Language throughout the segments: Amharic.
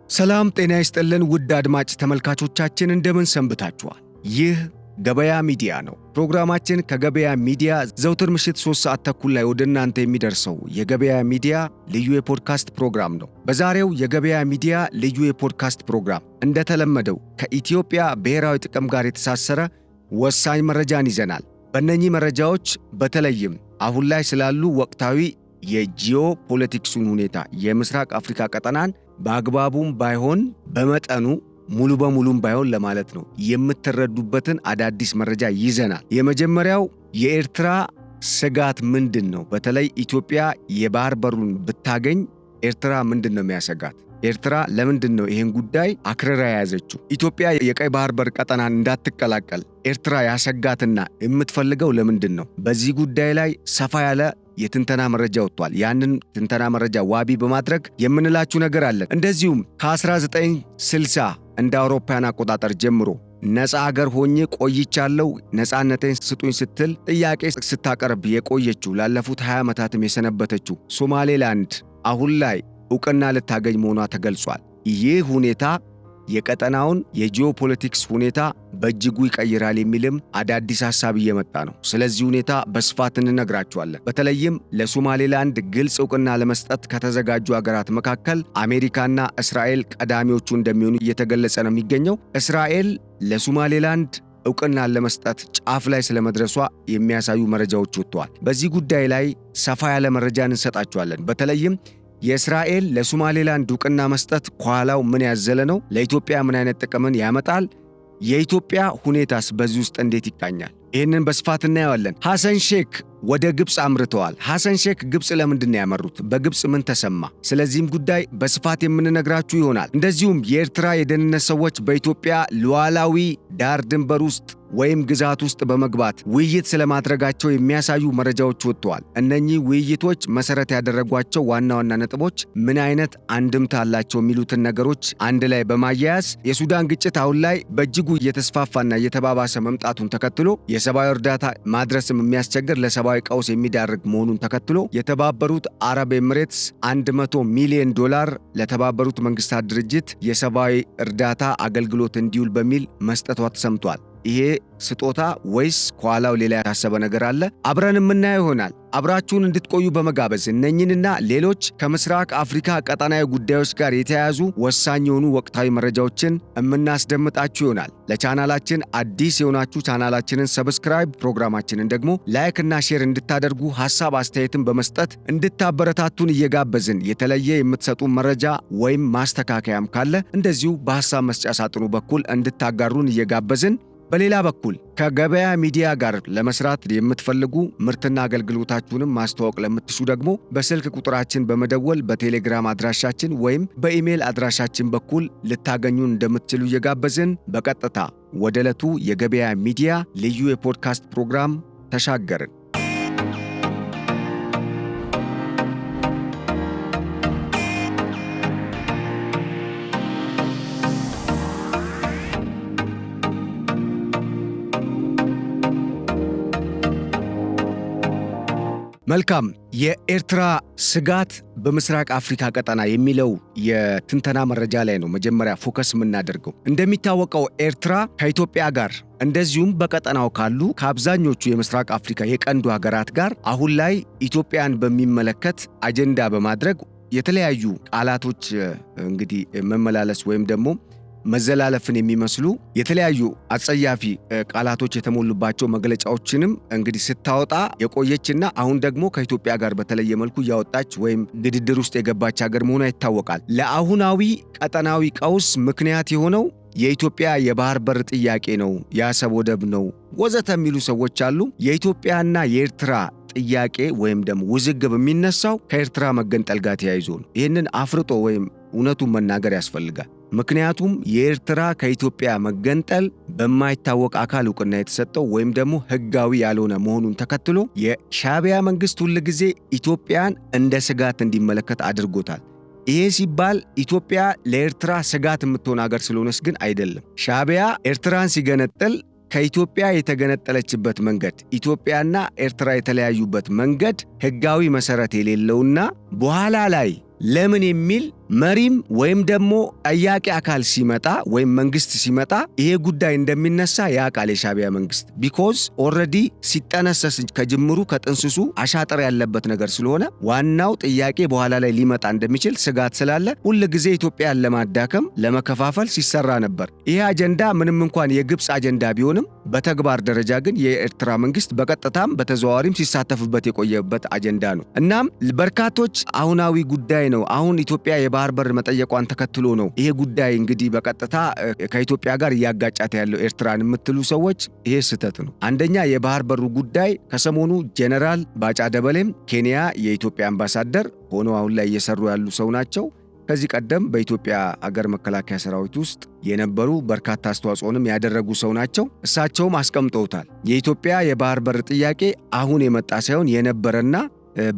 ሰላም ጤና ይስጥልን ውድ አድማጭ ተመልካቾቻችን እንደምን ሰንብታችኋል? ይህ ገበያ ሚዲያ ነው። ፕሮግራማችን ከገበያ ሚዲያ ዘውትር ምሽት 3 ሰዓት ተኩል ላይ ወደ እናንተ የሚደርሰው የገበያ ሚዲያ ልዩ የፖድካስት ፕሮግራም ነው። በዛሬው የገበያ ሚዲያ ልዩ የፖድካስት ፕሮግራም እንደተለመደው ከኢትዮጵያ ብሔራዊ ጥቅም ጋር የተሳሰረ ወሳኝ መረጃን ይዘናል። በእነኚህ መረጃዎች በተለይም አሁን ላይ ስላሉ ወቅታዊ የጂኦ ፖለቲክሱን ሁኔታ የምስራቅ አፍሪካ ቀጠናን በአግባቡም ባይሆን በመጠኑ ሙሉ በሙሉም ባይሆን ለማለት ነው የምትረዱበትን አዳዲስ መረጃ ይዘናል። የመጀመሪያው የኤርትራ ስጋት ምንድን ነው? በተለይ ኢትዮጵያ የባህር በሩን ብታገኝ ኤርትራ ምንድን ነው የሚያሰጋት? ኤርትራ ለምንድን ነው ይህን ጉዳይ አክረራ የያዘችው? ኢትዮጵያ የቀይ ባህር በር ቀጠናን እንዳትቀላቀል ኤርትራ ያሰጋትና የምትፈልገው ለምንድን ነው? በዚህ ጉዳይ ላይ ሰፋ ያለ የትንተና መረጃ ወጥቷል። ያንን ትንተና መረጃ ዋቢ በማድረግ የምንላችሁ ነገር አለን። እንደዚሁም ከ1960 እንደ አውሮፓውያን አቆጣጠር ጀምሮ ነፃ ሀገር ሆኜ ቆይቻለሁ፣ ነፃነቴን ስጡኝ ስትል ጥያቄ ስታቀርብ የቆየችው ላለፉት 20 ዓመታትም የሰነበተችው ሶማሌላንድ አሁን ላይ ዕውቅና ልታገኝ መሆኗ ተገልጿል። ይህ ሁኔታ የቀጠናውን የጂኦፖለቲክስ ሁኔታ በእጅጉ ይቀይራል የሚልም አዳዲስ ሐሳብ እየመጣ ነው። ስለዚህ ሁኔታ በስፋት እንነግራችኋለን። በተለይም ለሶማሌላንድ ግልጽ ዕውቅና ለመስጠት ከተዘጋጁ አገራት መካከል አሜሪካና እስራኤል ቀዳሚዎቹ እንደሚሆኑ እየተገለጸ ነው የሚገኘው። እስራኤል ለሶማሌላንድ ዕውቅናን ለመስጠት ጫፍ ላይ ስለመድረሷ የሚያሳዩ መረጃዎች ወጥተዋል። በዚህ ጉዳይ ላይ ሰፋ ያለ መረጃን እንሰጣችኋለን። በተለይም የእስራኤል ለሶማሌላንድ ዕውቅና መስጠት ከኋላው ምን ያዘለ ነው? ለኢትዮጵያ ምን አይነት ጥቅምን ያመጣል? የኢትዮጵያ ሁኔታስ በዚህ ውስጥ እንዴት ይቃኛል? ይህንን በስፋት እናየዋለን። ሐሰን ሼክ ወደ ግብፅ አምርተዋል። ሐሰን ሼክ ግብፅ ለምንድን ነው ያመሩት? በግብፅ ምን ተሰማ? ስለዚህም ጉዳይ በስፋት የምንነግራችሁ ይሆናል። እንደዚሁም የኤርትራ የደህንነት ሰዎች በኢትዮጵያ ሉዓላዊ ዳር ድንበር ውስጥ ወይም ግዛት ውስጥ በመግባት ውይይት ስለማድረጋቸው የሚያሳዩ መረጃዎች ወጥተዋል። እነኚህ ውይይቶች መሰረት ያደረጓቸው ዋና ዋና ነጥቦች ምን አይነት አንድምታ አላቸው የሚሉትን ነገሮች አንድ ላይ በማያያዝ የሱዳን ግጭት አሁን ላይ በእጅጉ እየተስፋፋና እየተባባሰ መምጣቱን ተከትሎ የሰብአዊ እርዳታ ማድረስም የሚያስቸግር ለሰብአዊ ቀውስ የሚዳርግ መሆኑን ተከትሎ የተባበሩት አረብ ኤምሬትስ $100 ሚሊዮን ለተባበሩት መንግስታት ድርጅት የሰብአዊ እርዳታ አገልግሎት እንዲውል በሚል መስጠቷ ተሰምቷል። ይሄ ስጦታ ወይስ ከኋላው ሌላ ያሰበ ነገር አለ? አብረን የምናየው ይሆናል። አብራችሁን እንድትቆዩ በመጋበዝ እነኝንና ሌሎች ከምስራቅ አፍሪካ ቀጠናዊ ጉዳዮች ጋር የተያያዙ ወሳኝ የሆኑ ወቅታዊ መረጃዎችን የምናስደምጣችሁ ይሆናል። ለቻናላችን አዲስ የሆናችሁ ቻናላችንን ሰብስክራይብ፣ ፕሮግራማችንን ደግሞ ላይክ እና ሼር እንድታደርጉ ሐሳብ አስተያየትን በመስጠት እንድታበረታቱን እየጋበዝን የተለየ የምትሰጡ መረጃ ወይም ማስተካከያም ካለ እንደዚሁ በሐሳብ መስጫ ሳጥኑ በኩል እንድታጋሩን እየጋበዝን በሌላ በኩል ከገበያ ሚዲያ ጋር ለመስራት የምትፈልጉ ምርትና አገልግሎታችሁንም ማስተዋወቅ ለምትሹ ደግሞ በስልክ ቁጥራችን በመደወል በቴሌግራም አድራሻችን ወይም በኢሜል አድራሻችን በኩል ልታገኙን እንደምትችሉ እየጋበዝን በቀጥታ ወደ ዕለቱ የገበያ ሚዲያ ልዩ የፖድካስት ፕሮግራም ተሻገርን። መልካም። የኤርትራ ስጋት በምስራቅ አፍሪካ ቀጠና የሚለው የትንተና መረጃ ላይ ነው መጀመሪያ ፎከስ የምናደርገው። እንደሚታወቀው ኤርትራ ከኢትዮጵያ ጋር እንደዚሁም በቀጠናው ካሉ ከአብዛኞቹ የምስራቅ አፍሪካ የቀንዱ ሀገራት ጋር አሁን ላይ ኢትዮጵያን በሚመለከት አጀንዳ በማድረግ የተለያዩ ቃላቶች እንግዲህ መመላለስ ወይም ደግሞ መዘላለፍን የሚመስሉ የተለያዩ አጸያፊ ቃላቶች የተሞሉባቸው መግለጫዎችንም እንግዲህ ስታወጣ የቆየችና አሁን ደግሞ ከኢትዮጵያ ጋር በተለየ መልኩ እያወጣች ወይም ግድድር ውስጥ የገባች ሀገር መሆኗ ይታወቃል። ለአሁናዊ ቀጠናዊ ቀውስ ምክንያት የሆነው የኢትዮጵያ የባህር በር ጥያቄ ነው፣ የአሰብ ወደብ ነው ወዘተ የሚሉ ሰዎች አሉ። የኢትዮጵያና የኤርትራ ጥያቄ ወይም ደግሞ ውዝግብ የሚነሳው ከኤርትራ መገንጠል ጋር ተያይዞ ነው። ይህንን አፍርጦ ወይም እውነቱን መናገር ያስፈልጋል። ምክንያቱም የኤርትራ ከኢትዮጵያ መገንጠል በማይታወቅ አካል ዕውቅና የተሰጠው ወይም ደግሞ ሕጋዊ ያልሆነ መሆኑን ተከትሎ የሻዕቢያ መንግስት ሁል ጊዜ ኢትዮጵያን እንደ ስጋት እንዲመለከት አድርጎታል። ይሄ ሲባል ኢትዮጵያ ለኤርትራ ስጋት የምትሆን ሀገር ስለሆነች ግን አይደለም። ሻዕቢያ ኤርትራን ሲገነጥል ከኢትዮጵያ የተገነጠለችበት መንገድ ኢትዮጵያና ኤርትራ የተለያዩበት መንገድ ሕጋዊ መሰረት የሌለውና በኋላ ላይ ለምን የሚል መሪም ወይም ደግሞ ጠያቂ አካል ሲመጣ ወይም መንግስት ሲመጣ ይሄ ጉዳይ እንደሚነሳ ያውቃል የሻዕቢያ መንግስት። ቢኮዝ ኦልሬዲ ሲጠነሰስ ከጅምሩ ከጥንስሱ አሻጥር ያለበት ነገር ስለሆነ ዋናው ጥያቄ በኋላ ላይ ሊመጣ እንደሚችል ስጋት ስላለ ሁል ጊዜ ኢትዮጵያን ለማዳከም ለመከፋፈል ሲሰራ ነበር። ይሄ አጀንዳ ምንም እንኳን የግብፅ አጀንዳ ቢሆንም በተግባር ደረጃ ግን የኤርትራ መንግስት በቀጥታም በተዘዋዋሪም ሲሳተፍበት የቆየበት አጀንዳ ነው። እናም በርካቶች አሁናዊ ጉዳይ ነው፣ አሁን ኢትዮጵያ የባህር በር መጠየቋን ተከትሎ ነው ይሄ ጉዳይ እንግዲህ በቀጥታ ከኢትዮጵያ ጋር እያጋጫት ያለው ኤርትራን የምትሉ ሰዎች ይሄ ስህተት ነው። አንደኛ የባህር በሩ ጉዳይ ከሰሞኑ ጄኔራል ባጫ ደበሌም ኬንያ የኢትዮጵያ አምባሳደር ሆነው አሁን ላይ እየሰሩ ያሉ ሰው ናቸው። ከዚህ ቀደም በኢትዮጵያ አገር መከላከያ ሰራዊት ውስጥ የነበሩ በርካታ አስተዋጽኦንም ያደረጉ ሰው ናቸው። እሳቸውም አስቀምጠውታል። የኢትዮጵያ የባህር በር ጥያቄ አሁን የመጣ ሳይሆን የነበረና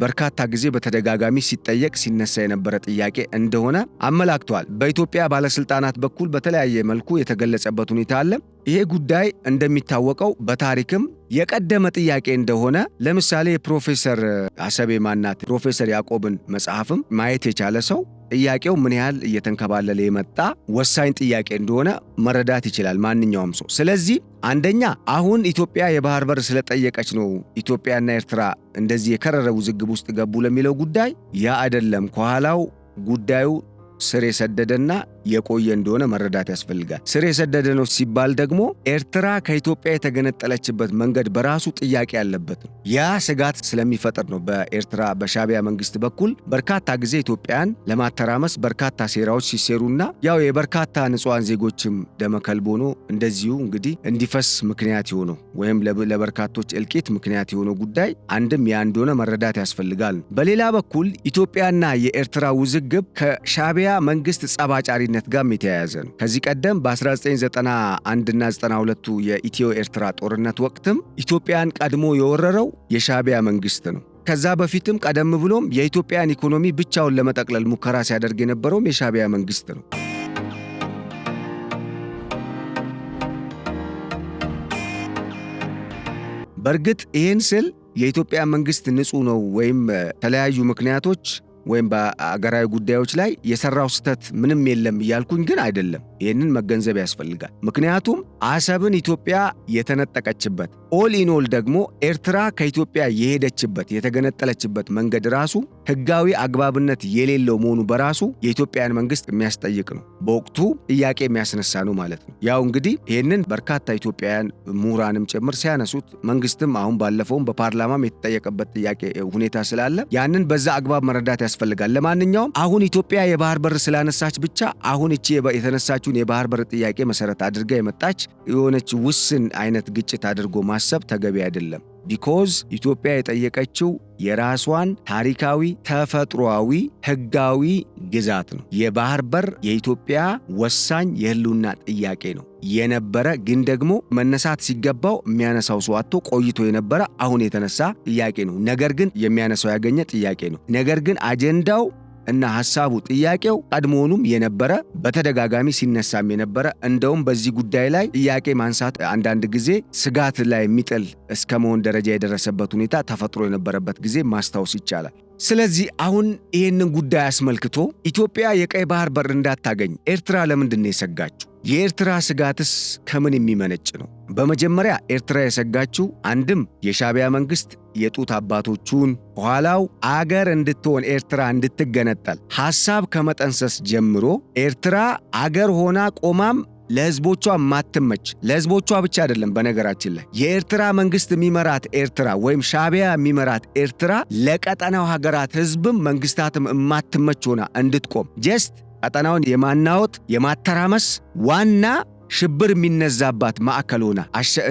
በርካታ ጊዜ በተደጋጋሚ ሲጠየቅ ሲነሳ የነበረ ጥያቄ እንደሆነ አመላክተዋል። በኢትዮጵያ ባለስልጣናት በኩል በተለያየ መልኩ የተገለጸበት ሁኔታ አለ። ይሄ ጉዳይ እንደሚታወቀው በታሪክም የቀደመ ጥያቄ እንደሆነ ለምሳሌ ፕሮፌሰር አሰቤ ማናት ፕሮፌሰር ያዕቆብን መጽሐፍም ማየት የቻለ ሰው ጥያቄው ምን ያህል እየተንከባለለ የመጣ ወሳኝ ጥያቄ እንደሆነ መረዳት ይችላል ማንኛውም ሰው። ስለዚህ አንደኛ አሁን ኢትዮጵያ የባህር በር ስለጠየቀች ነው ኢትዮጵያና ኤርትራ እንደዚህ የከረረ ውዝግብ ውስጥ ገቡ ለሚለው ጉዳይ ያ አይደለም። ከኋላው ጉዳዩ ስር የሰደደና የቆየ እንደሆነ መረዳት ያስፈልጋል። ስር የሰደደ ነው ሲባል ደግሞ ኤርትራ ከኢትዮጵያ የተገነጠለችበት መንገድ በራሱ ጥያቄ ያለበት ነው። ያ ስጋት ስለሚፈጥር ነው በኤርትራ በሻዕቢያ መንግስት በኩል በርካታ ጊዜ ኢትዮጵያን ለማተራመስ በርካታ ሴራዎች ሲሰሩና ያው የበርካታ ንጹሃን ዜጎችም ደመከልብ ሆኖ እንደዚሁ እንግዲህ እንዲፈስ ምክንያት የሆነው ወይም ለበርካቶች እልቂት ምክንያት የሆነው ጉዳይ አንድም ያ እንደሆነ መረዳት ያስፈልጋል። በሌላ በኩል ኢትዮጵያና የኤርትራ ውዝግብ ከሻዕቢያ መንግስት ጸባጫሪ ጋር የተያያዘ ነው። ከዚህ ቀደም በ1991 እና 92ቱ የኢትዮ ኤርትራ ጦርነት ወቅትም ኢትዮጵያን ቀድሞ የወረረው የሻዕቢያ መንግስት ነው። ከዛ በፊትም ቀደም ብሎም የኢትዮጵያን ኢኮኖሚ ብቻውን ለመጠቅለል ሙከራ ሲያደርግ የነበረውም የሻዕቢያ መንግስት ነው። በእርግጥ ይህን ስል የኢትዮጵያ መንግስት ንጹህ ነው ወይም ተለያዩ ምክንያቶች ወይም በአገራዊ ጉዳዮች ላይ የሰራው ስህተት ምንም የለም እያልኩኝ ግን አይደለም። ይህንን መገንዘብ ያስፈልጋል። ምክንያቱም አሰብን ኢትዮጵያ የተነጠቀችበት ኦል ኢን ኦል ደግሞ ኤርትራ ከኢትዮጵያ የሄደችበት የተገነጠለችበት መንገድ ራሱ ህጋዊ አግባብነት የሌለው መሆኑ በራሱ የኢትዮጵያን መንግስት የሚያስጠይቅ ነው። በወቅቱ ጥያቄ የሚያስነሳ ነው ማለት ነው። ያው እንግዲህ ይህንን በርካታ ኢትዮጵያውያን ምሁራንም ጭምር ሲያነሱት መንግስትም አሁን ባለፈውም በፓርላማም የተጠየቀበት ጥያቄ ሁኔታ ስላለ ያንን በዛ አግባብ መረዳት ያስፈልጋል። ለማንኛውም አሁን ኢትዮጵያ የባህር በር ስላነሳች ብቻ አሁን እቺ የተነሳችውን የባህር በር ጥያቄ መሰረት አድርጋ የመጣች የሆነች ውስን አይነት ግጭት አድርጎ ማሰብ ተገቢ አይደለም። ቢኮዝ ኢትዮጵያ የጠየቀችው የራሷን ታሪካዊ፣ ተፈጥሯዊ፣ ህጋዊ ግዛት ነው። የባህር በር የኢትዮጵያ ወሳኝ የህልውና ጥያቄ ነው የነበረ ግን ደግሞ መነሳት ሲገባው የሚያነሳው ሰው አጥቶ ቆይቶ የነበረ አሁን የተነሳ ጥያቄ ነው። ነገር ግን የሚያነሳው ያገኘ ጥያቄ ነው። ነገር ግን አጀንዳው እና ሐሳቡ ጥያቄው ቀድሞውኑም የነበረ በተደጋጋሚ ሲነሳም የነበረ እንደውም በዚህ ጉዳይ ላይ ጥያቄ ማንሳት አንዳንድ ጊዜ ስጋት ላይ የሚጥል እስከ መሆን ደረጃ የደረሰበት ሁኔታ ተፈጥሮ የነበረበት ጊዜ ማስታወስ ይቻላል። ስለዚህ አሁን ይህንን ጉዳይ አስመልክቶ ኢትዮጵያ የቀይ ባህር በር እንዳታገኝ ኤርትራ ለምንድን ነው የሰጋችው? የኤርትራ ስጋትስ ከምን የሚመነጭ ነው? በመጀመሪያ ኤርትራ የሰጋችው አንድም የሻዕቢያ መንግስት የጡት አባቶቹን ኋላው አገር እንድትሆን ኤርትራ እንድትገነጠል ሐሳብ ከመጠንሰስ ጀምሮ ኤርትራ አገር ሆና ቆማም ለህዝቦቿ ማትመች ለህዝቦቿ ብቻ አይደለም። በነገራችን ላይ የኤርትራ መንግስት የሚመራት ኤርትራ ወይም ሻዕቢያ የሚመራት ኤርትራ ለቀጠናው ሀገራት ህዝብም መንግስታትም ማትመች ሆና እንድትቆም ጀስት ቀጠናውን የማናወጥ የማተራመስ ዋና ሽብር የሚነዛባት ማዕከል ሆና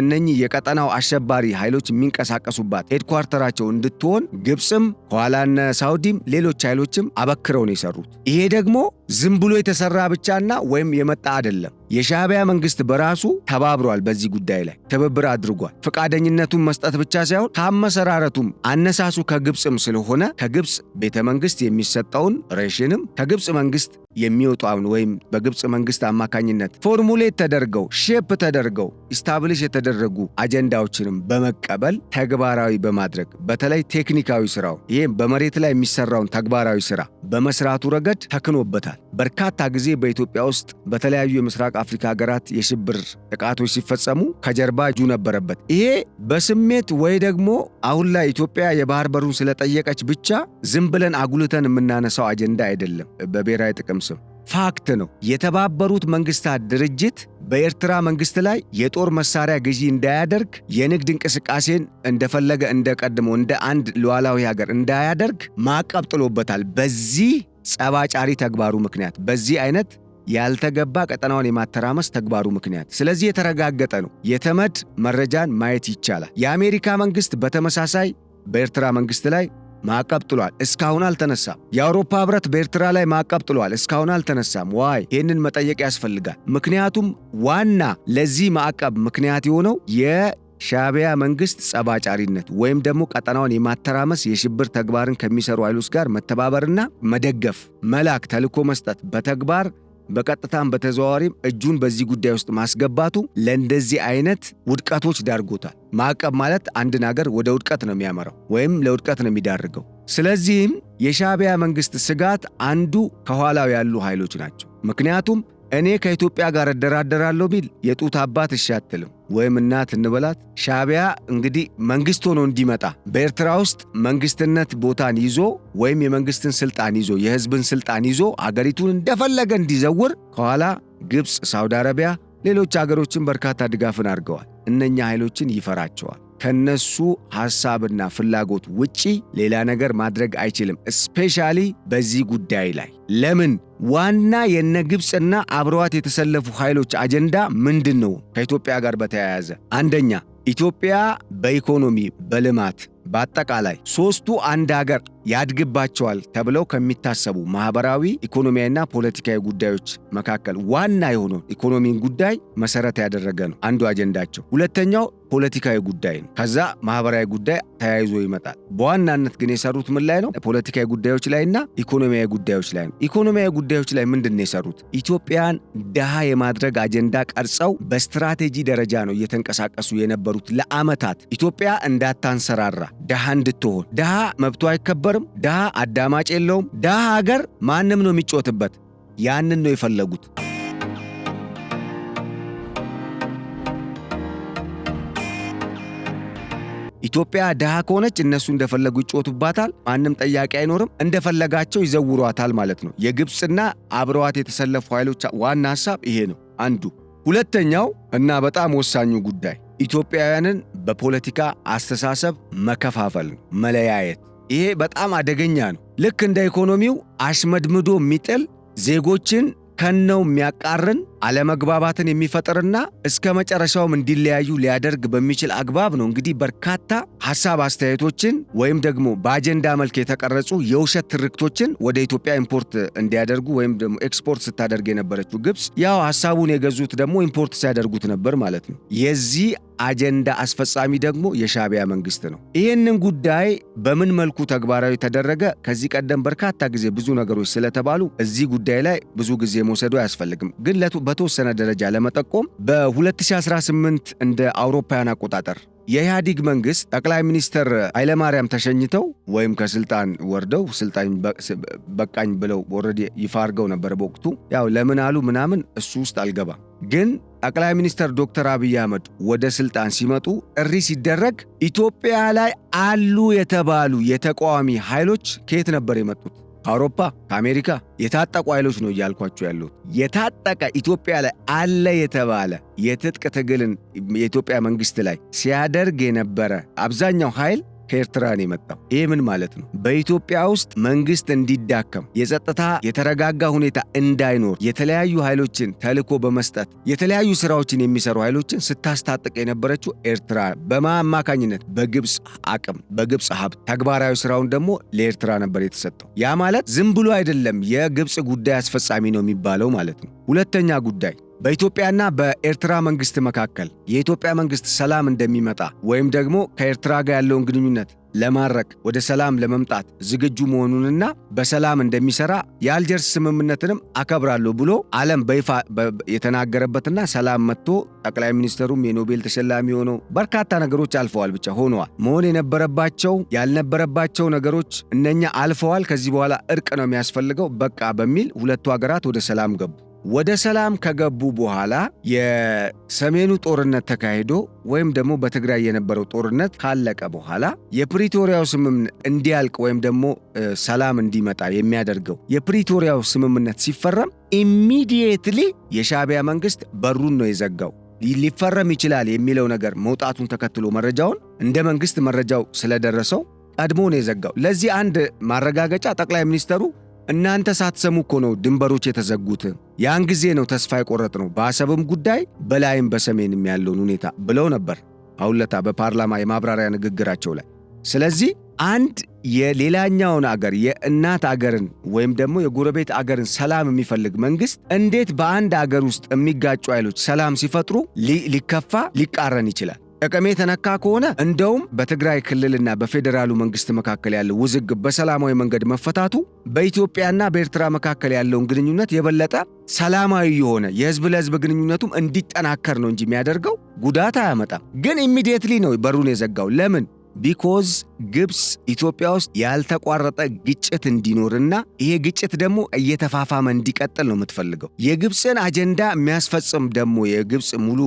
እነኚህ የቀጠናው አሸባሪ ኃይሎች የሚንቀሳቀሱባት ሄድኳርተራቸው እንድትሆን ግብፅም ኋላና ሳውዲም ሌሎች ኃይሎችም አበክረው ነው የሰሩት። ይሄ ደግሞ ዝም ብሎ የተሰራ ብቻና ወይም የመጣ አይደለም። የሻዕቢያ መንግስት በራሱ ተባብሯል። በዚህ ጉዳይ ላይ ትብብር አድርጓል። ፈቃደኝነቱን መስጠት ብቻ ሳይሆን ከአመሰራረቱም አነሳሱ ከግብፅም ስለሆነ ከግብፅ ቤተ መንግስት የሚሰጠውን ሬሽንም ከግብፅ መንግስት የሚወጣውን ወይም በግብፅ መንግስት አማካኝነት ፎርሙሌት ተደርገው ሼፕ ተደርገው ኢስታብሊሽ የተደረጉ አጀንዳዎችንም በመቀበል ተግባራዊ በማድረግ በተለይ ቴክኒካዊ ስራው ይሄ በመሬት ላይ የሚሰራውን ተግባራዊ ስራ በመስራቱ ረገድ ተክኖበታል። በርካታ ጊዜ በኢትዮጵያ ውስጥ በተለያዩ የምስራቅ አፍሪካ ሀገራት የሽብር ጥቃቶች ሲፈጸሙ ከጀርባ እጁ ነበረበት። ይሄ በስሜት ወይ ደግሞ አሁን ላይ ኢትዮጵያ የባህር በሩን ስለጠየቀች ብቻ ዝም ብለን አጉልተን የምናነሳው አጀንዳ አይደለም። በብሔራዊ ጥቅም ስም ፋክት ነው። የተባበሩት መንግስታት ድርጅት በኤርትራ መንግስት ላይ የጦር መሳሪያ ግዢ እንዳያደርግ፣ የንግድ እንቅስቃሴን እንደፈለገ እንደቀድሞ እንደ አንድ ሉዓላዊ ሀገር እንዳያደርግ ማዕቀብ ጥሎበታል። በዚህ ጸባጫሪ ተግባሩ ምክንያት በዚህ አይነት ያልተገባ ቀጠናውን የማተራመስ ተግባሩ ምክንያት። ስለዚህ የተረጋገጠ ነው። የተመድ መረጃን ማየት ይቻላል። የአሜሪካ መንግስት በተመሳሳይ በኤርትራ መንግስት ላይ ማዕቀብ ጥሏል። እስካሁን አልተነሳም። የአውሮፓ ህብረት በኤርትራ ላይ ማዕቀብ ጥሏል። እስካሁን አልተነሳም። ዋይ? ይህንን መጠየቅ ያስፈልጋል። ምክንያቱም ዋና ለዚህ ማዕቀብ ምክንያት የሆነው የሻዕቢያ መንግስት ጸባጫሪነት ወይም ደግሞ ቀጠናውን የማተራመስ የሽብር ተግባርን ከሚሰሩ ኃይሎች ጋር መተባበርና መደገፍ፣ መላክ፣ ተልዕኮ መስጠት በተግባር በቀጥታም በተዘዋዋሪም እጁን በዚህ ጉዳይ ውስጥ ማስገባቱ ለእንደዚህ አይነት ውድቀቶች ዳርጎታል። ማዕቀብ ማለት አንድን ሀገር ወደ ውድቀት ነው የሚያመራው ወይም ለውድቀት ነው የሚዳርገው። ስለዚህም የሻዕቢያ መንግስት ስጋት አንዱ ከኋላው ያሉ ኃይሎች ናቸው። ምክንያቱም እኔ ከኢትዮጵያ ጋር እደራደራለሁ ቢል የጡት አባት እሺ አትልም ወይም እናት እንበላት። ሻዕቢያ እንግዲህ መንግስት ሆኖ እንዲመጣ በኤርትራ ውስጥ መንግስትነት ቦታን ይዞ ወይም የመንግስትን ስልጣን ይዞ የህዝብን ስልጣን ይዞ አገሪቱን እንደፈለገ እንዲዘውር ከኋላ ግብፅ፣ ሳውዲ አረቢያ፣ ሌሎች አገሮችን በርካታ ድጋፍን አድርገዋል። እነኛ ኃይሎችን ይፈራቸዋል። ከነሱ ሐሳብና ፍላጎት ውጪ ሌላ ነገር ማድረግ አይችልም። ስፔሻሊ በዚህ ጉዳይ ላይ ለምን ዋና የነ ግብፅና አብረዋት የተሰለፉ ኃይሎች አጀንዳ ምንድን ነው? ከኢትዮጵያ ጋር በተያያዘ አንደኛ ኢትዮጵያ በኢኮኖሚ በልማት በአጠቃላይ ሶስቱ አንድ ሀገር ያድግባቸዋል ተብለው ከሚታሰቡ ማህበራዊ፣ ኢኮኖሚያዊና ፖለቲካዊ ጉዳዮች መካከል ዋና የሆነው ኢኮኖሚን ጉዳይ መሰረት ያደረገ ነው አንዱ አጀንዳቸው። ሁለተኛው ፖለቲካዊ ጉዳይ ነው። ከዛ ማህበራዊ ጉዳይ ተያይዞ ይመጣል። በዋናነት ግን የሰሩት ምን ላይ ነው? ፖለቲካዊ ጉዳዮች ላይና ኢኮኖሚያዊ ጉዳዮች ላይ ነው። ኢኮኖሚያዊ ጉዳዮች ላይ ምንድን ነው የሰሩት? ኢትዮጵያን ድሃ የማድረግ አጀንዳ ቀርጸው በስትራቴጂ ደረጃ ነው እየተንቀሳቀሱ የነበሩት ለዓመታት። ኢትዮጵያ እንዳታንሰራራ፣ ድሃ እንድትሆን፣ ድሃ መብቶ አይከበርም፣ ድሃ አዳማጭ የለውም፣ ድሃ ሀገር ማንም ነው የሚጮትበት። ያንን ነው የፈለጉት። ኢትዮጵያ ድሃ ከሆነች እነሱ እንደፈለጉ ይጮቱባታል። ማንም ጠያቂ አይኖርም። እንደፈለጋቸው ይዘውሯታል ማለት ነው። የግብፅና አብረዋት የተሰለፉ ኃይሎች ዋና ሐሳብ ይሄ ነው አንዱ። ሁለተኛው እና በጣም ወሳኙ ጉዳይ ኢትዮጵያውያንን በፖለቲካ አስተሳሰብ መከፋፈል ነው፣ መለያየት። ይሄ በጣም አደገኛ ነው። ልክ እንደ ኢኮኖሚው አሽመድምዶ የሚጥል ዜጎችን ከነው የሚያቃርን አለመግባባትን የሚፈጥርና እስከ መጨረሻውም እንዲለያዩ ሊያደርግ በሚችል አግባብ ነው እንግዲህ በርካታ ሐሳብ አስተያየቶችን ወይም ደግሞ በአጀንዳ መልክ የተቀረጹ የውሸት ትርክቶችን ወደ ኢትዮጵያ ኢምፖርት እንዲያደርጉ ወይም ደግሞ ኤክስፖርት ስታደርግ የነበረችው ግብፅ ያው ሐሳቡን የገዙት ደግሞ ኢምፖርት ሲያደርጉት ነበር ማለት ነው። የዚህ አጀንዳ አስፈጻሚ ደግሞ የሻዕቢያ መንግስት ነው። ይህንን ጉዳይ በምን መልኩ ተግባራዊ ተደረገ? ከዚህ ቀደም በርካታ ጊዜ ብዙ ነገሮች ስለተባሉ እዚህ ጉዳይ ላይ ብዙ ጊዜ መውሰዱ አያስፈልግም። ግን በተወሰነ ደረጃ ለመጠቆም በ2018 እንደ አውሮፓውያን አቆጣጠር የኢህአዴግ መንግስት ጠቅላይ ሚኒስትር ኃይለማርያም ተሸኝተው ወይም ከስልጣን ወርደው ስልጣን በቃኝ ብለው ኦልሬዲ ይፋ አድርገው ነበር በወቅቱ። ያው ለምን አሉ ምናምን እሱ ውስጥ አልገባም። ግን ጠቅላይ ሚኒስትር ዶክተር አብይ አህመድ ወደ ስልጣን ሲመጡ ጥሪ ሲደረግ ኢትዮጵያ ላይ አሉ የተባሉ የተቃዋሚ ኃይሎች ከየት ነበር የመጡት? ከአውሮፓ፣ ከአሜሪካ የታጠቁ ኃይሎች ነው እያልኳቸው ያሉት። የታጠቀ ኢትዮጵያ ላይ አለ የተባለ የትጥቅ ትግልን የኢትዮጵያ መንግስት ላይ ሲያደርግ የነበረ አብዛኛው ኃይል ከኤርትራ ነው የመጣው። ይህ ምን ማለት ነው? በኢትዮጵያ ውስጥ መንግስት እንዲዳከም፣ የጸጥታ የተረጋጋ ሁኔታ እንዳይኖር የተለያዩ ኃይሎችን ተልዕኮ በመስጠት የተለያዩ ስራዎችን የሚሰሩ ኃይሎችን ስታስታጥቅ የነበረችው ኤርትራ በማማካኝነት በግብፅ አቅም በግብፅ ሀብት ተግባራዊ ስራውን ደግሞ ለኤርትራ ነበር የተሰጠው። ያ ማለት ዝም ብሎ አይደለም የግብፅ ጉዳይ አስፈጻሚ ነው የሚባለው ማለት ነው። ሁለተኛ ጉዳይ በኢትዮጵያና በኤርትራ መንግስት መካከል የኢትዮጵያ መንግስት ሰላም እንደሚመጣ ወይም ደግሞ ከኤርትራ ጋር ያለውን ግንኙነት ለማድረቅ ወደ ሰላም ለመምጣት ዝግጁ መሆኑንና በሰላም እንደሚሰራ የአልጀርስ ስምምነትንም አከብራለሁ ብሎ ዓለም በይፋ የተናገረበትና ሰላም መጥቶ ጠቅላይ ሚኒስትሩም የኖቤል ተሸላሚ ሆነው በርካታ ነገሮች አልፈዋል። ብቻ ሆነዋል። መሆን የነበረባቸው ያልነበረባቸው ነገሮች እነኛ አልፈዋል። ከዚህ በኋላ እርቅ ነው የሚያስፈልገው በቃ በሚል ሁለቱ ሀገራት ወደ ሰላም ገቡ። ወደ ሰላም ከገቡ በኋላ የሰሜኑ ጦርነት ተካሂዶ ወይም ደግሞ በትግራይ የነበረው ጦርነት ካለቀ በኋላ የፕሪቶሪያው ስምምነት እንዲያልቅ ወይም ደግሞ ሰላም እንዲመጣ የሚያደርገው የፕሪቶሪያው ስምምነት ሲፈረም ኢሚዲየትሊ የሻዕቢያ መንግስት በሩን ነው የዘጋው። ሊፈረም ይችላል የሚለው ነገር መውጣቱን ተከትሎ መረጃውን እንደ መንግስት መረጃው ስለደረሰው ቀድሞ ነው የዘጋው። ለዚህ አንድ ማረጋገጫ ጠቅላይ ሚኒስተሩ እናንተ ሳትሰሙ እኮ ነው ድንበሮች የተዘጉት፣ ያን ጊዜ ነው ተስፋ የቆረጥ ነው በአሰብም ጉዳይ በላይም በሰሜንም ያለውን ሁኔታ ብለው ነበር አሁለታ በፓርላማ የማብራሪያ ንግግራቸው ላይ። ስለዚህ አንድ የሌላኛውን አገር የእናት አገርን ወይም ደግሞ የጎረቤት አገርን ሰላም የሚፈልግ መንግስት እንዴት በአንድ አገር ውስጥ የሚጋጩ ኃይሎች ሰላም ሲፈጥሩ ሊከፋ ሊቃረን ይችላል? ጥቅሜ ተነካ ከሆነ እንደውም በትግራይ ክልልና በፌዴራሉ መንግስት መካከል ያለው ውዝግብ በሰላማዊ መንገድ መፈታቱ በኢትዮጵያና በኤርትራ መካከል ያለውን ግንኙነት የበለጠ ሰላማዊ የሆነ የህዝብ ለህዝብ ግንኙነቱም እንዲጠናከር ነው እንጂ የሚያደርገው ጉዳት አያመጣም። ግን ኢሚዲየትሊ ነው በሩን የዘጋው። ለምን? ቢኮዝ ግብፅ ኢትዮጵያ ውስጥ ያልተቋረጠ ግጭት እንዲኖርና ይሄ ግጭት ደግሞ እየተፋፋመ እንዲቀጥል ነው የምትፈልገው። የግብፅን አጀንዳ የሚያስፈጽም ደግሞ የግብፅ ሙሉ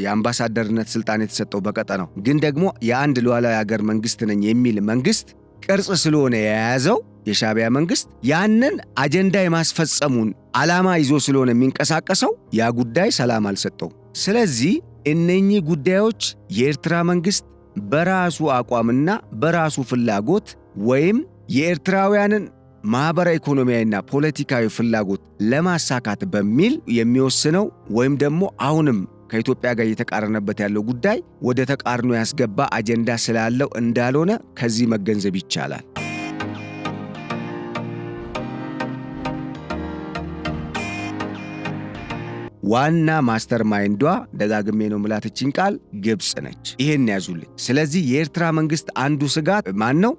የአምባሳደርነት ስልጣን የተሰጠው በቀጠናው ግን ደግሞ የአንድ ሉዓላዊ ሀገር መንግስት ነኝ የሚል መንግስት ቅርጽ ስለሆነ የያዘው የሻዕቢያ መንግስት ያንን አጀንዳ የማስፈጸሙን ዓላማ ይዞ ስለሆነ የሚንቀሳቀሰው ያ ጉዳይ ሰላም አልሰጠው። ስለዚህ እነኚህ ጉዳዮች የኤርትራ መንግስት በራሱ አቋምና በራሱ ፍላጎት ወይም የኤርትራውያንን ማህበራዊ ኢኮኖሚያዊና ፖለቲካዊ ፍላጎት ለማሳካት በሚል የሚወስነው ወይም ደግሞ አሁንም ከኢትዮጵያ ጋር እየተቃረነበት ያለው ጉዳይ ወደ ተቃርኖ ያስገባ አጀንዳ ስላለው እንዳልሆነ ከዚህ መገንዘብ ይቻላል። ዋና ማስተር ማይንዷ ደጋግሜ ነው ምላትችን ቃል ግብፅ ነች። ይሄን ያዙልኝ። ስለዚህ የኤርትራ መንግስት አንዱ ስጋት ማን ነው?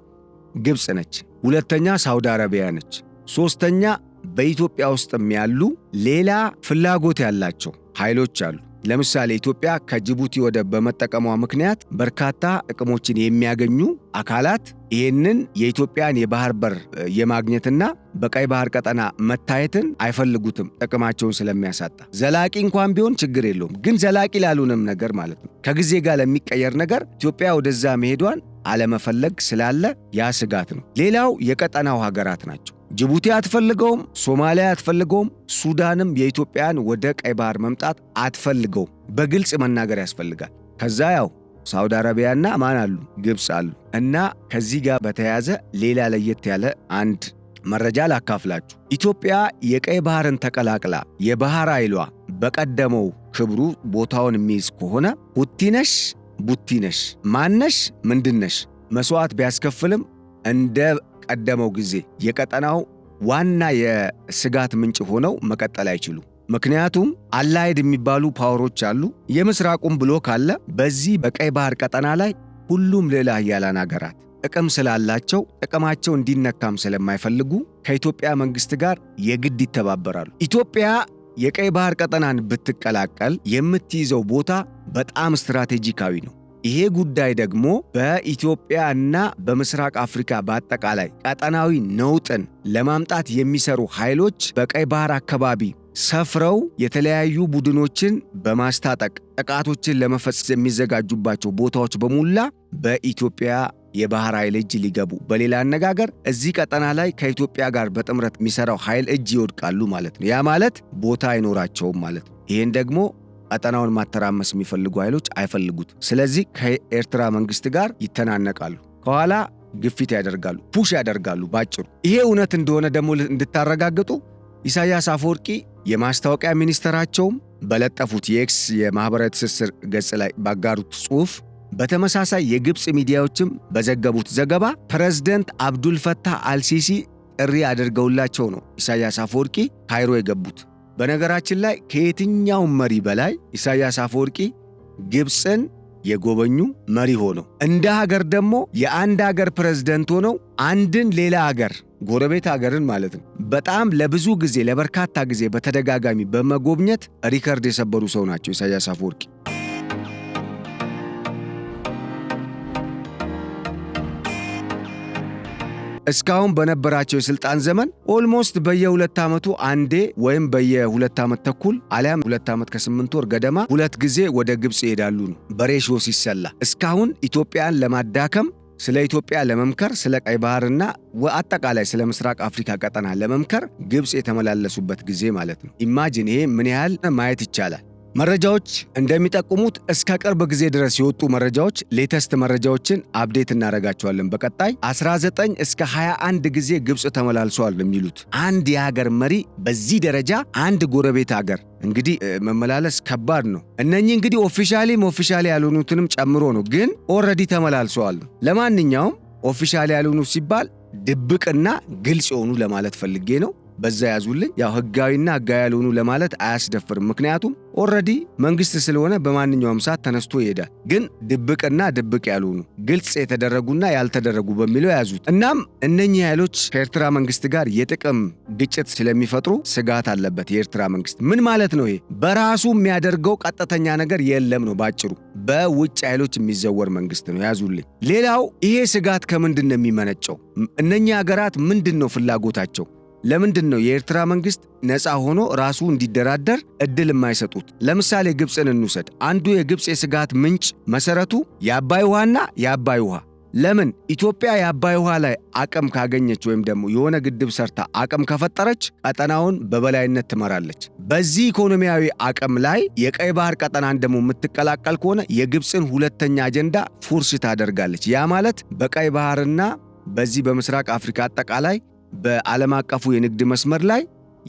ግብፅ ነች። ሁለተኛ ሳውዲ አረቢያ ነች። ሶስተኛ በኢትዮጵያ ውስጥም ያሉ ሌላ ፍላጎት ያላቸው ኃይሎች አሉ። ለምሳሌ ኢትዮጵያ ከጅቡቲ ወደብ በመጠቀሟ ምክንያት በርካታ ጥቅሞችን የሚያገኙ አካላት ይህንን የኢትዮጵያን የባህር በር የማግኘትና በቀይ ባህር ቀጠና መታየትን አይፈልጉትም፣ ጥቅማቸውን ስለሚያሳጣ። ዘላቂ እንኳን ቢሆን ችግር የለውም፣ ግን ዘላቂ ላሉንም ነገር ማለት ነው ከጊዜ ጋር ለሚቀየር ነገር ኢትዮጵያ ወደዛ መሄዷን አለመፈለግ ስላለ ያ ስጋት ነው። ሌላው የቀጠናው ሀገራት ናቸው። ጅቡቲ አትፈልገውም፣ ሶማሊያ አትፈልገውም፣ ሱዳንም የኢትዮጵያን ወደ ቀይ ባህር መምጣት አትፈልገውም። በግልጽ መናገር ያስፈልጋል። ከዛ ያው ሳውዲ አረቢያና ማን አሉ? ግብፅ አሉ። እና ከዚህ ጋር በተያያዘ ሌላ ለየት ያለ አንድ መረጃ ላካፍላችሁ። ኢትዮጵያ የቀይ ባህርን ተቀላቅላ የባህር ኃይሏ በቀደመው ክብሩ ቦታውን የሚይዝ ከሆነ ሁቲነሽ ቡቲነሽ ማነሽ ምንድነሽ መስዋዕት ቢያስከፍልም እንደ ቀደመው ጊዜ የቀጠናው ዋና የስጋት ምንጭ ሆነው መቀጠል አይችሉ። ምክንያቱም አላይድ የሚባሉ ፓወሮች አሉ። የምስራቁም ብሎክ አለ። በዚህ በቀይ ባህር ቀጠና ላይ ሁሉም ሌላ ኃያላን ሀገራት ጥቅም ስላላቸው ጥቅማቸው እንዲነካም ስለማይፈልጉ ከኢትዮጵያ መንግስት ጋር የግድ ይተባበራሉ። ኢትዮጵያ የቀይ ባህር ቀጠናን ብትቀላቀል የምትይዘው ቦታ በጣም ስትራቴጂካዊ ነው። ይሄ ጉዳይ ደግሞ በኢትዮጵያና በምስራቅ አፍሪካ በአጠቃላይ ቀጠናዊ ነውጥን ለማምጣት የሚሰሩ ኃይሎች በቀይ ባህር አካባቢ ሰፍረው የተለያዩ ቡድኖችን በማስታጠቅ ጥቃቶችን ለመፈጸም የሚዘጋጁባቸው ቦታዎች በሙላ በኢትዮጵያ የባህር ኃይል እጅ ሊገቡ፣ በሌላ አነጋገር እዚህ ቀጠና ላይ ከኢትዮጵያ ጋር በጥምረት የሚሰራው ኃይል እጅ ይወድቃሉ ማለት ነው። ያ ማለት ቦታ አይኖራቸውም ማለት ነው። ይሄን ደግሞ ቀጠናውን ማተራመስ የሚፈልጉ ኃይሎች አይፈልጉት። ስለዚህ ከኤርትራ መንግስት ጋር ይተናነቃሉ። ከኋላ ግፊት ያደርጋሉ፣ ፑሽ ያደርጋሉ ባጭሩ። ይሄ እውነት እንደሆነ ደግሞ እንድታረጋግጡ ኢሳያስ አፈወርቂ የማስታወቂያ ሚኒስትራቸውም በለጠፉት የኤክስ የማህበራዊ ትስስር ገጽ ላይ ባጋሩት ጽሑፍ፣ በተመሳሳይ የግብፅ ሚዲያዎችም በዘገቡት ዘገባ ፕሬዝደንት አብዱልፈታህ አልሲሲ ጥሪ አድርገውላቸው ነው ኢሳያስ አፈወርቂ ካይሮ የገቡት። በነገራችን ላይ ከየትኛውም መሪ በላይ ኢሳያስ አፈወርቂ ግብፅን የጎበኙ መሪ ሆነው እንደ ሀገር ደግሞ የአንድ ሀገር ፕሬዝደንት ሆነው አንድን ሌላ ሀገር ጎረቤት ሀገርን ማለት ነው በጣም ለብዙ ጊዜ ለበርካታ ጊዜ በተደጋጋሚ በመጎብኘት ሪከርድ የሰበሩ ሰው ናቸው ኢሳያስ አፈወርቂ። እስካሁን በነበራቸው የስልጣን ዘመን ኦልሞስት በየ2 ዓመቱ አንዴ ወይም በየ2 ዓመት ተኩል አሊያም 2 ዓመት ከ8 ወር ገደማ 2 ጊዜ ወደ ግብፅ ይሄዳሉ ነው በሬሾ ሲሰላ። እስካሁን ኢትዮጵያን ለማዳከም፣ ስለ ኢትዮጵያ ለመምከር፣ ስለ ቀይ ባህርና አጠቃላይ ስለ ምስራቅ አፍሪካ ቀጠና ለመምከር ግብፅ የተመላለሱበት ጊዜ ማለት ነው። ኢማጂን ይሄ ምን ያህል ማየት ይቻላል። መረጃዎች እንደሚጠቁሙት እስከ ቅርብ ጊዜ ድረስ የወጡ መረጃዎች ሌተስት መረጃዎችን አፕዴት እናደርጋቸዋለን። በቀጣይ 19 እስከ 21 ጊዜ ግብፅ ተመላልሰዋል የሚሉት አንድ የሀገር መሪ በዚህ ደረጃ አንድ ጎረቤት ሀገር እንግዲህ መመላለስ ከባድ ነው። እነኚህ እንግዲህ ኦፊሻሊ ያልሆኑትንም ጨምሮ ነው፣ ግን ኦልሬዲ ተመላልሰዋል። ለማንኛውም ኦፊሻሊ ያልሆኑ ሲባል ድብቅና ግልጽ የሆኑ ለማለት ፈልጌ ነው። በዛ ያዙልኝ። ያው ህጋዊና ህጋዊ ያልሆኑ ለማለት አያስደፍርም፣ ምክንያቱም ኦልሬዲ መንግስት ስለሆነ በማንኛውም ሰዓት ተነስቶ ይሄዳል። ግን ድብቅና ድብቅ ያልሆኑ ግልጽ የተደረጉና ያልተደረጉ በሚለው ያዙት። እናም እነኚህ ኃይሎች ከኤርትራ መንግስት ጋር የጥቅም ግጭት ስለሚፈጥሩ ስጋት አለበት የኤርትራ መንግስት። ምን ማለት ነው? ይሄ በራሱ የሚያደርገው ቀጥተኛ ነገር የለም ነው ባጭሩ። በውጭ ኃይሎች የሚዘወር መንግስት ነው። ያዙልኝ። ሌላው ይሄ ስጋት ከምንድን ነው የሚመነጨው? እነኚህ ሀገራት ምንድን ነው ፍላጎታቸው? ለምንድን ነው የኤርትራ መንግስት ነፃ ሆኖ ራሱ እንዲደራደር እድል የማይሰጡት? ለምሳሌ ግብፅን እንውሰድ። አንዱ የግብፅ የስጋት ምንጭ መሰረቱ የአባይ ውሃና የአባይ ውሃ። ለምን ኢትዮጵያ የአባይ ውሃ ላይ አቅም ካገኘች ወይም ደግሞ የሆነ ግድብ ሰርታ አቅም ከፈጠረች ቀጠናውን በበላይነት ትመራለች። በዚህ ኢኮኖሚያዊ አቅም ላይ የቀይ ባህር ቀጠናን ደግሞ የምትቀላቀል ከሆነ የግብፅን ሁለተኛ አጀንዳ ፉርሽ ታደርጋለች። ያ ማለት በቀይ ባህርና በዚህ በምስራቅ አፍሪካ አጠቃላይ በዓለም አቀፉ የንግድ መስመር ላይ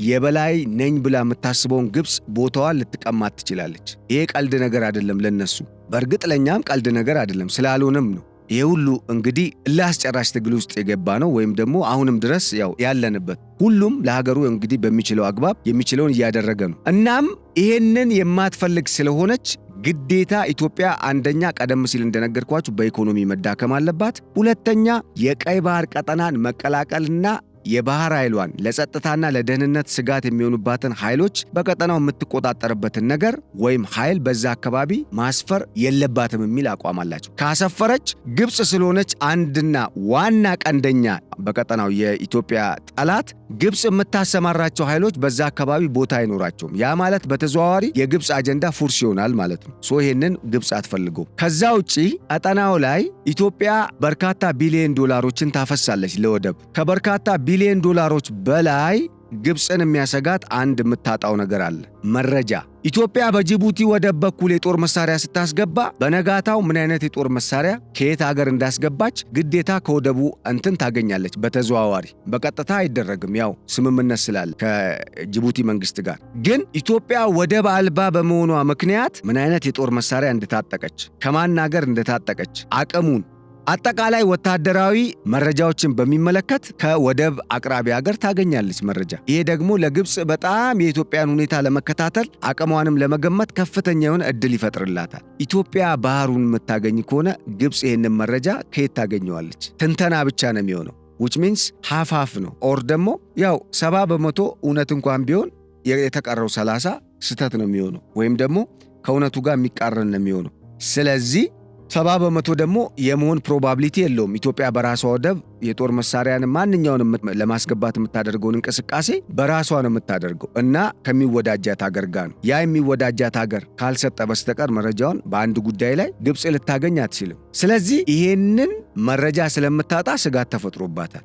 የበላይ ነኝ ብላ የምታስበውን ግብፅ ቦታዋን ልትቀማት ትችላለች። ይሄ ቀልድ ነገር አይደለም ለነሱ፣ በእርግጥ ለኛም ቀልድ ነገር አይደለም ስላልሆነም ነው ይሄ ሁሉ እንግዲህ ለአስጨራሽ ትግል ውስጥ የገባ ነው፣ ወይም ደግሞ አሁንም ድረስ ያው ያለንበት። ሁሉም ለሀገሩ እንግዲህ በሚችለው አግባብ የሚችለውን እያደረገ ነው። እናም ይሄንን የማትፈልግ ስለሆነች ግዴታ ኢትዮጵያ አንደኛ ቀደም ሲል እንደነገርኳችሁ በኢኮኖሚ መዳከም አለባት። ሁለተኛ የቀይ ባህር ቀጠናን መቀላቀልና የባህር ኃይሏን ለጸጥታና ለደህንነት ስጋት የሚሆኑባትን ኃይሎች በቀጠናው የምትቆጣጠርበትን ነገር ወይም ኃይል በዛ አካባቢ ማስፈር የለባትም የሚል አቋም አላቸው። ካሰፈረች ግብፅ ስለሆነች አንድና ዋና ቀንደኛ በቀጠናው የኢትዮጵያ ጠላት ግብፅ የምታሰማራቸው ኃይሎች በዛ አካባቢ ቦታ አይኖራቸውም። ያ ማለት በተዘዋዋሪ የግብፅ አጀንዳ ፉርሽ ይሆናል ማለት ነው። ይሄንን ግብፅ አትፈልገው። ከዛ ውጪ ቀጠናው ላይ ኢትዮጵያ በርካታ ቢሊዮን ዶላሮችን ታፈሳለች ለወደብ። ከበርካታ ቢሊዮን ዶላሮች በላይ ግብፅን የሚያሰጋት አንድ የምታጣው ነገር አለ፣ መረጃ። ኢትዮጵያ በጅቡቲ ወደብ በኩል የጦር መሳሪያ ስታስገባ በነጋታው ምን አይነት የጦር መሳሪያ ከየት ሀገር እንዳስገባች ግዴታ ከወደቡ እንትን ታገኛለች። በተዘዋዋሪ በቀጥታ አይደረግም፣ ያው ስምምነት ስላለ ከጅቡቲ መንግስት ጋር። ግን ኢትዮጵያ ወደብ አልባ በመሆኗ ምክንያት ምን አይነት የጦር መሳሪያ እንደታጠቀች፣ ከማን ሀገር እንደታጠቀች አቅሙን አጠቃላይ ወታደራዊ መረጃዎችን በሚመለከት ከወደብ አቅራቢ ሀገር ታገኛለች መረጃ። ይሄ ደግሞ ለግብፅ በጣም የኢትዮጵያን ሁኔታ ለመከታተል አቅሟንም ለመገመት ከፍተኛ የሆነ እድል ይፈጥርላታል። ኢትዮጵያ ባህሩን የምታገኝ ከሆነ ግብፅ ይህንን መረጃ ከየት ታገኘዋለች? ትንተና ብቻ ነው የሚሆነው። which means half ነው። ኦር ደግሞ ያው 70% እውነት እንኳን ቢሆን የተቀረው 30 ስህተት ነው የሚሆነው፣ ወይም ደግሞ ከእውነቱ ጋር የሚቃረን ነው የሚሆነው። ስለዚህ 70% ደግሞ የመሆን ፕሮባቢሊቲ የለውም። ኢትዮጵያ በራሷ ወደብ የጦር መሳሪያን ማንኛውንም ለማስገባት የምታደርገውን እንቅስቃሴ በራሷ ነው የምታደርገው እና ከሚወዳጃት ሀገር ጋር ነው። ያ የሚወዳጃት ሀገር ካልሰጠ በስተቀር መረጃውን በአንድ ጉዳይ ላይ ግብፅ ልታገኝ አትችልም። ስለዚህ ይሄንን መረጃ ስለምታጣ ስጋት ተፈጥሮባታል።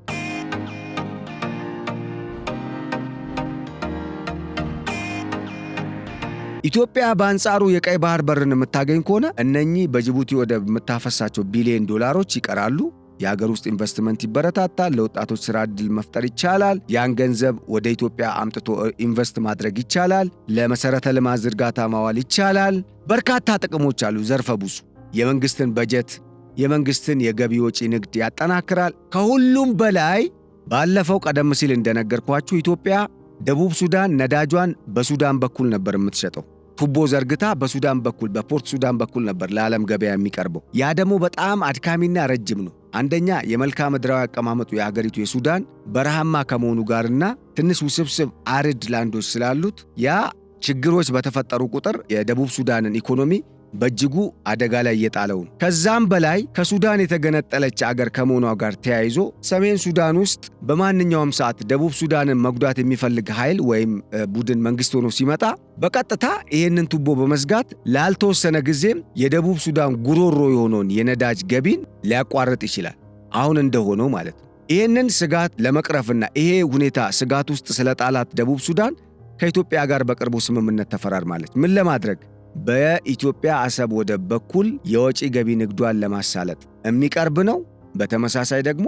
ኢትዮጵያ በአንጻሩ የቀይ ባህር በርን የምታገኝ ከሆነ እነኚህ በጅቡቲ ወደብ የምታፈሳቸው ቢሊዮን ዶላሮች ይቀራሉ። የሀገር ውስጥ ኢንቨስትመንት ይበረታታል፣ ለወጣቶች ስራ ዕድል መፍጠር ይቻላል፣ ያን ገንዘብ ወደ ኢትዮጵያ አምጥቶ ኢንቨስት ማድረግ ይቻላል፣ ለመሰረተ ልማት ዝርጋታ ማዋል ይቻላል። በርካታ ጥቅሞች አሉ ዘርፈ ብዙ። የመንግስትን በጀት የመንግስትን የገቢ ወጪ ንግድ ያጠናክራል። ከሁሉም በላይ ባለፈው ቀደም ሲል እንደነገርኳችሁ ኢትዮጵያ ደቡብ ሱዳን ነዳጇን በሱዳን በኩል ነበር የምትሸጠው። ቱቦ ዘርግታ በሱዳን በኩል በፖርት ሱዳን በኩል ነበር ለዓለም ገበያ የሚቀርበው። ያ ደግሞ በጣም አድካሚና ረጅም ነው። አንደኛ የመልክዓ ምድራዊ አቀማመጡ የሀገሪቱ የሱዳን በረሃማ ከመሆኑ ጋርና ትንሽ ውስብስብ አርድ ላንዶች ስላሉት ያ ችግሮች በተፈጠሩ ቁጥር የደቡብ ሱዳንን ኢኮኖሚ በእጅጉ አደጋ ላይ እየጣለው ነው። ከዛም በላይ ከሱዳን የተገነጠለች አገር ከመሆኗ ጋር ተያይዞ ሰሜን ሱዳን ውስጥ በማንኛውም ሰዓት ደቡብ ሱዳንን መጉዳት የሚፈልግ ኃይል ወይም ቡድን መንግስት ሆኖ ሲመጣ በቀጥታ ይህንን ቱቦ በመዝጋት ላልተወሰነ ጊዜም የደቡብ ሱዳን ጉሮሮ የሆነውን የነዳጅ ገቢን ሊያቋርጥ ይችላል። አሁን እንደሆነው ማለት ነው። ይህንን ስጋት ለመቅረፍና ይሄ ሁኔታ ስጋት ውስጥ ስለጣላት ደቡብ ሱዳን ከኢትዮጵያ ጋር በቅርቡ ስምምነት ተፈራርማለች። ምን ለማድረግ? በኢትዮጵያ አሰብ ወደብ በኩል የወጪ ገቢ ንግዷን ለማሳለጥ የሚቀርብ ነው። በተመሳሳይ ደግሞ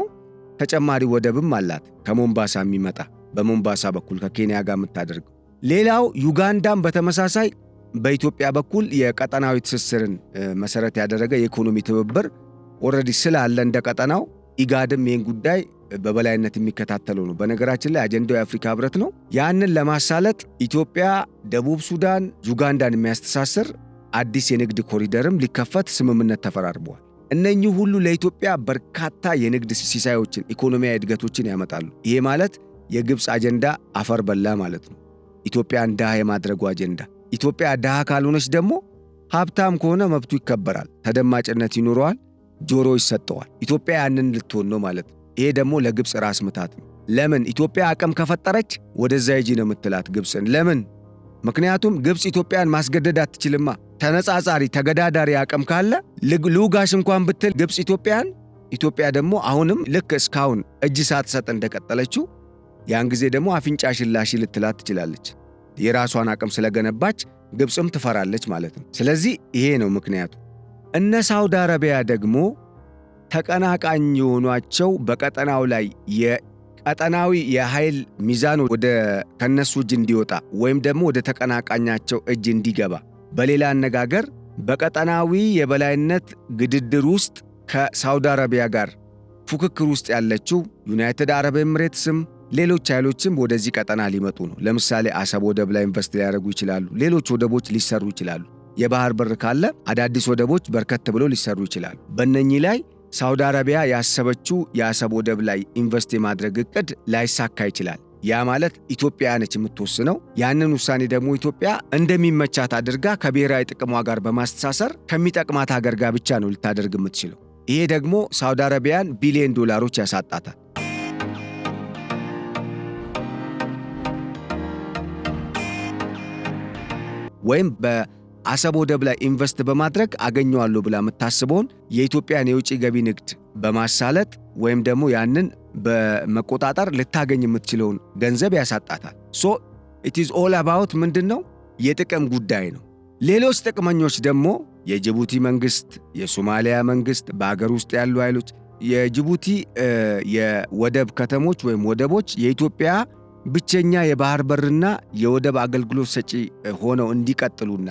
ተጨማሪ ወደብም አላት ከሞምባሳ የሚመጣ በሞምባሳ በኩል ከኬንያ ጋር የምታደርገው። ሌላው ዩጋንዳም በተመሳሳይ በኢትዮጵያ በኩል የቀጠናዊ ትስስርን መሰረት ያደረገ የኢኮኖሚ ትብብር ኦልሬዲ ስላለ እንደ ቀጠናው ኢጋድም ይህን ጉዳይ በበላይነት የሚከታተለው ነው። በነገራችን ላይ አጀንዳው የአፍሪካ ህብረት ነው። ያንን ለማሳለጥ ኢትዮጵያ፣ ደቡብ ሱዳን፣ ዩጋንዳን የሚያስተሳስር አዲስ የንግድ ኮሪደርም ሊከፈት ስምምነት ተፈራርመዋል። እነኚህ ሁሉ ለኢትዮጵያ በርካታ የንግድ ሲሳዮችን፣ ኢኮኖሚያዊ እድገቶችን ያመጣሉ። ይሄ ማለት የግብፅ አጀንዳ አፈር በላ ማለት ነው። ኢትዮጵያን ድሃ የማድረጉ አጀንዳ። ኢትዮጵያ ድሃ ካልሆነች ደግሞ ሀብታም ከሆነ መብቱ ይከበራል፣ ተደማጭነት ይኖረዋል፣ ጆሮ ይሰጠዋል። ኢትዮጵያ ያንን ልትሆን ነው ማለት ነው። ይሄ ደግሞ ለግብፅ ራስ ምታት ነው። ለምን? ኢትዮጵያ አቅም ከፈጠረች ወደዛ ሂጂ ነው የምትላት ግብፅን። ለምን? ምክንያቱም ግብፅ ኢትዮጵያን ማስገደድ አትችልማ። ተነጻጻሪ ተገዳዳሪ አቅም ካለ ልውጋሽ እንኳን ብትል ግብፅ ኢትዮጵያ ደግሞ አሁንም ልክ እስካሁን እጅ ሳትሰጥ እንደቀጠለችው ያን ጊዜ ደግሞ አፍንጫሽን ላሺ ልትላት ትችላለች። የራሷን አቅም ስለገነባች ግብፅም ትፈራለች ማለት ነው። ስለዚህ ይሄ ነው ምክንያቱ። እነ ሳውዲ አረቢያ ደግሞ ተቀናቃኝ የሆኗቸው በቀጠናው ላይ የቀጠናዊ የኃይል ሚዛን ወደ ከነሱ እጅ እንዲወጣ ወይም ደግሞ ወደ ተቀናቃኛቸው እጅ እንዲገባ፣ በሌላ አነጋገር በቀጠናዊ የበላይነት ግድድር ውስጥ ከሳውዲ አረቢያ ጋር ፉክክር ውስጥ ያለችው ዩናይትድ አረብ ኤምሬትስም ሌሎች ኃይሎችም ወደዚህ ቀጠና ሊመጡ ነው። ለምሳሌ አሰብ ወደብ ላይ ኢንቨስት ሊያደርጉ ይችላሉ። ሌሎች ወደቦች ሊሰሩ ይችላሉ። የባህር በር ካለ አዳዲስ ወደቦች በርከት ብሎ ሊሰሩ ይችላሉ። በእነኚህ ላይ ሳውዲ አረቢያ ያሰበችው የአሰብ ወደብ ላይ ኢንቨስት የማድረግ እቅድ ላይሳካ ይችላል። ያ ማለት ኢትዮጵያ ነች የምትወስነው። ያንን ውሳኔ ደግሞ ኢትዮጵያ እንደሚመቻት አድርጋ ከብሔራዊ ጥቅሟ ጋር በማስተሳሰር ከሚጠቅማት ሀገር ጋር ብቻ ነው ልታደርግ የምትችለው። ይሄ ደግሞ ሳውዲ አረቢያን ቢሊዮን ዶላሮች ያሳጣታል። ወይም በአሰብ ወደብ ላይ ኢንቨስት በማድረግ አገኘዋለሁ ብላ የምታስበውን የኢትዮጵያን የውጭ ገቢ ንግድ በማሳለጥ ወይም ደግሞ ያንን በመቆጣጠር ልታገኝ የምትችለውን ገንዘብ ያሳጣታል። ሶ ኢት ኢዝ ኦል አባውት ምንድነው? የጥቅም ጉዳይ ነው። ሌሎች ጥቅመኞች ደግሞ የጅቡቲ መንግስት፣ የሶማሊያ መንግስት፣ በአገር ውስጥ ያሉ ኃይሎች የጅቡቲ የወደብ ከተሞች ወይም ወደቦች የኢትዮጵያ ብቸኛ የባህር በርና የወደብ አገልግሎት ሰጪ ሆነው እንዲቀጥሉና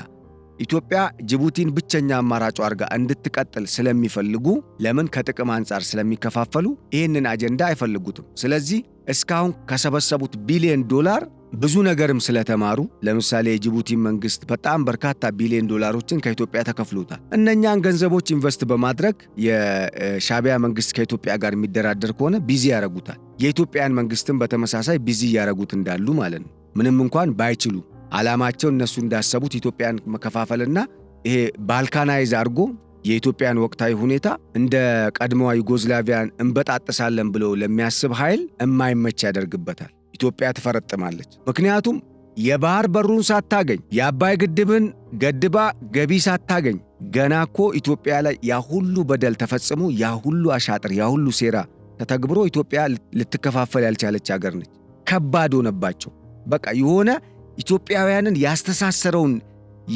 ኢትዮጵያ ጅቡቲን ብቸኛ አማራጭ አድርጋ እንድትቀጥል ስለሚፈልጉ ለምን ከጥቅም አንጻር ስለሚከፋፈሉ ይህንን አጀንዳ አይፈልጉትም። ስለዚህ እስካሁን ከሰበሰቡት ቢሊዮን ዶላር ብዙ ነገርም ስለተማሩ ለምሳሌ የጅቡቲ መንግስት በጣም በርካታ ቢሊዮን ዶላሮችን ከኢትዮጵያ ተከፍሎታል። እነኛን ገንዘቦች ኢንቨስት በማድረግ የሻዕቢያ መንግስት ከኢትዮጵያ ጋር የሚደራደር ከሆነ ቢዚ ያረጉታል። የኢትዮጵያን መንግስትም በተመሳሳይ ቢዚ ያረጉት እንዳሉ ማለት ነው። ምንም እንኳን ባይችሉ ዓላማቸው እነሱ እንዳሰቡት ኢትዮጵያን መከፋፈልና ይሄ ባልካናይዝ አድርጎ የኢትዮጵያን ወቅታዊ ሁኔታ እንደ ቀድሞዋ ዩጎዝላቪያን እንበጣጥሳለን ብሎ ለሚያስብ ኃይል የማይመች ያደርግበታል። ኢትዮጵያ ትፈረጥማለች። ምክንያቱም የባህር በሩን ሳታገኝ የአባይ ግድብን ገድባ ገቢ ሳታገኝ ገና እኮ ኢትዮጵያ ላይ ያ ሁሉ በደል ተፈጽሞ ያ ሁሉ አሻጥር ያ ሁሉ ሴራ ተተግብሮ ኢትዮጵያ ልትከፋፈል ያልቻለች ሀገር ነች። ከባድ ሆነባቸው። በቃ የሆነ ኢትዮጵያውያንን ያስተሳሰረውን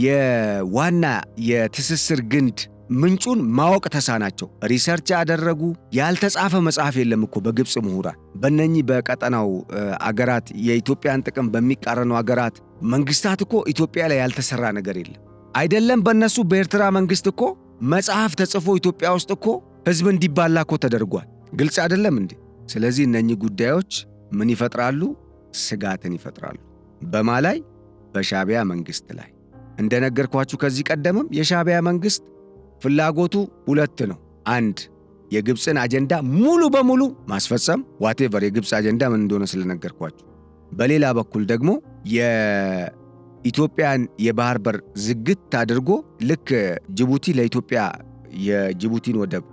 የዋና የትስስር ግንድ ምንጩን ማወቅ ተሳናቸው። ሪሰርች ያደረጉ ያልተጻፈ መጽሐፍ የለም እኮ በግብፅ ምሁራን። በእነኚህ በቀጠናው አገራት የኢትዮጵያን ጥቅም በሚቃረኑ አገራት መንግስታት እኮ ኢትዮጵያ ላይ ያልተሰራ ነገር የለም። አይደለም በእነሱ በኤርትራ መንግስት እኮ መጽሐፍ ተጽፎ ኢትዮጵያ ውስጥ እኮ ህዝብ እንዲባላ እኮ ተደርጓል። ግልጽ አይደለም እንዴ? ስለዚህ እነኚህ ጉዳዮች ምን ይፈጥራሉ? ስጋትን ይፈጥራሉ። በማ ላይ? በሻዕቢያ መንግስት ላይ። እንደነገርኳችሁ ከዚህ ቀደምም የሻዕቢያ መንግስት ፍላጎቱ ሁለት ነው። አንድ የግብፅን አጀንዳ ሙሉ በሙሉ ማስፈጸም፣ ዋቴቨር የግብፅ አጀንዳ ምን እንደሆነ ስለነገርኳችሁ። በሌላ በኩል ደግሞ የኢትዮጵያን የባህር በር ዝግት አድርጎ ልክ ጅቡቲ ለኢትዮጵያ የጅቡቲን ወደብ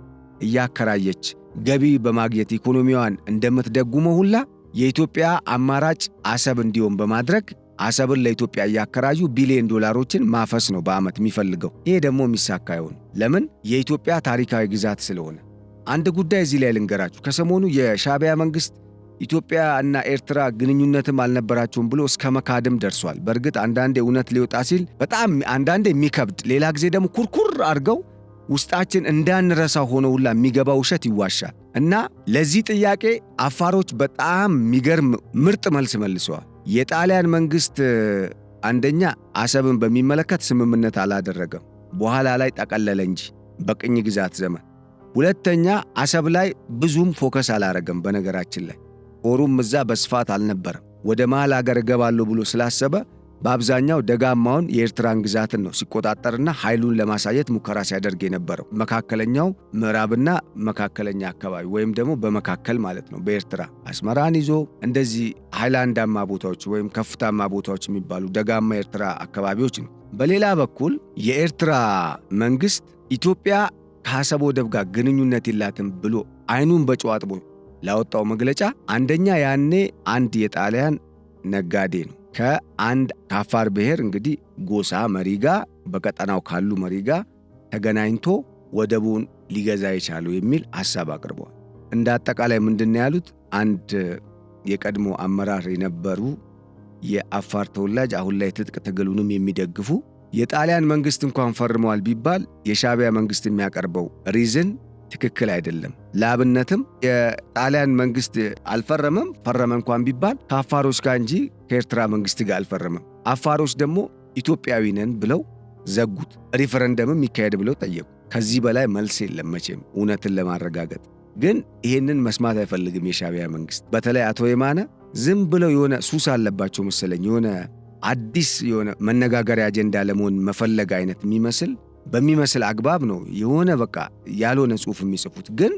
እያከራየች ገቢ በማግኘት ኢኮኖሚዋን እንደምትደጉመው ሁላ የኢትዮጵያ አማራጭ አሰብ እንዲሆን በማድረግ አሰብን ለኢትዮጵያ እያከራዩ ቢሊዮን ዶላሮችን ማፈስ ነው በዓመት የሚፈልገው። ይሄ ደግሞ የሚሳካ ይሆን? ለምን? የኢትዮጵያ ታሪካዊ ግዛት ስለሆነ። አንድ ጉዳይ እዚህ ላይ ልንገራችሁ። ከሰሞኑ የሻዕቢያ መንግስት ኢትዮጵያ እና ኤርትራ ግንኙነትም አልነበራቸውም ብሎ እስከ መካድም ደርሷል። በእርግጥ አንዳንዴ እውነት ሊወጣ ሲል በጣም አንዳንዴ የሚከብድ፣ ሌላ ጊዜ ደግሞ ኩርኩር አድርገው ውስጣችን እንዳንረሳ ሆኖ ሁላ የሚገባ ውሸት ይዋሻል። እና ለዚህ ጥያቄ አፋሮች በጣም የሚገርም ምርጥ መልስ መልሰዋል። የጣሊያን መንግስት አንደኛ አሰብን በሚመለከት ስምምነት አላደረገም፣ በኋላ ላይ ጠቀለለ እንጂ በቅኝ ግዛት ዘመን። ሁለተኛ አሰብ ላይ ብዙም ፎከስ አላረገም። በነገራችን ላይ ጦሩም እዛ በስፋት አልነበረም። ወደ መሃል አገር እገባለሁ ብሎ ስላሰበ በአብዛኛው ደጋማውን የኤርትራን ግዛትን ነው ሲቆጣጠርና ኃይሉን ለማሳየት ሙከራ ሲያደርግ የነበረው። መካከለኛው ምዕራብና መካከለኛ አካባቢ ወይም ደግሞ በመካከል ማለት ነው። በኤርትራ አስመራን ይዞ እንደዚህ ሃይላንዳማ ቦታዎች ወይም ከፍታማ ቦታዎች የሚባሉ ደጋማ ኤርትራ አካባቢዎች ነው። በሌላ በኩል የኤርትራ መንግስት ኢትዮጵያ ከአሰብ ወደብ ጋር ግንኙነት የላትም ብሎ አይኑን በጨው አጥቦ ላወጣው መግለጫ አንደኛ ያኔ አንድ የጣሊያን ነጋዴ ነው ከአንድ ከአፋር ብሔር እንግዲህ ጎሳ መሪ ጋር በቀጠናው ካሉ መሪ ጋር ተገናኝቶ ወደቡን ሊገዛ የቻለው የሚል ሐሳብ አቅርበዋል። እንደ አጠቃላይ ምንድነው ያሉት? አንድ የቀድሞ አመራር የነበሩ የአፋር ተወላጅ አሁን ላይ ትጥቅ ትግሉንም የሚደግፉ የጣሊያን መንግስት እንኳን ፈርመዋል ቢባል የሻዕቢያ መንግስት የሚያቀርበው ሪዝን ትክክል አይደለም። ለአብነትም የጣሊያን መንግስት አልፈረመም፣ ፈረመ እንኳን ቢባል ከአፋሮች ጋር እንጂ ከኤርትራ መንግስት ጋር አልፈረመም። አፋሮች ደግሞ ኢትዮጵያዊ ነን ብለው ዘጉት። ሪፈረንደምም ይካሄድ ብለው ጠየቁ። ከዚህ በላይ መልስ የለም መቼም እውነትን ለማረጋገጥ። ግን ይሄንን መስማት አይፈልግም የሻዕቢያ መንግስት። በተለይ አቶ የማነ ዝም ብለው የሆነ ሱስ አለባቸው መሰለኝ፣ የሆነ አዲስ የሆነ መነጋገሪያ አጀንዳ ለመሆን መፈለግ አይነት በሚመስል አግባብ ነው የሆነ በቃ ያልሆነ ጽሑፍ የሚጽፉት። ግን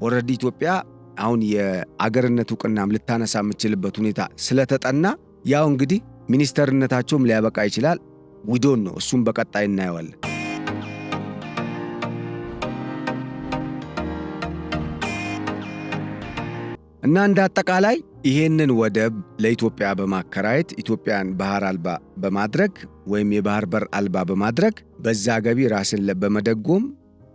ኦልሬዲ ኢትዮጵያ አሁን የአገርነት ዕውቅናም ልታነሳ የምትችልበት ሁኔታ ስለተጠና ያው እንግዲህ ሚኒስተርነታቸውም ሊያበቃ ይችላል። ዊዶን ነው፣ እሱም በቀጣይ እናየዋለን። እና እንደ አጠቃላይ ይሄንን ወደብ ለኢትዮጵያ በማከራየት ኢትዮጵያን ባህር አልባ በማድረግ ወይም የባህር በር አልባ በማድረግ በዛ ገቢ ራስን በመደጎም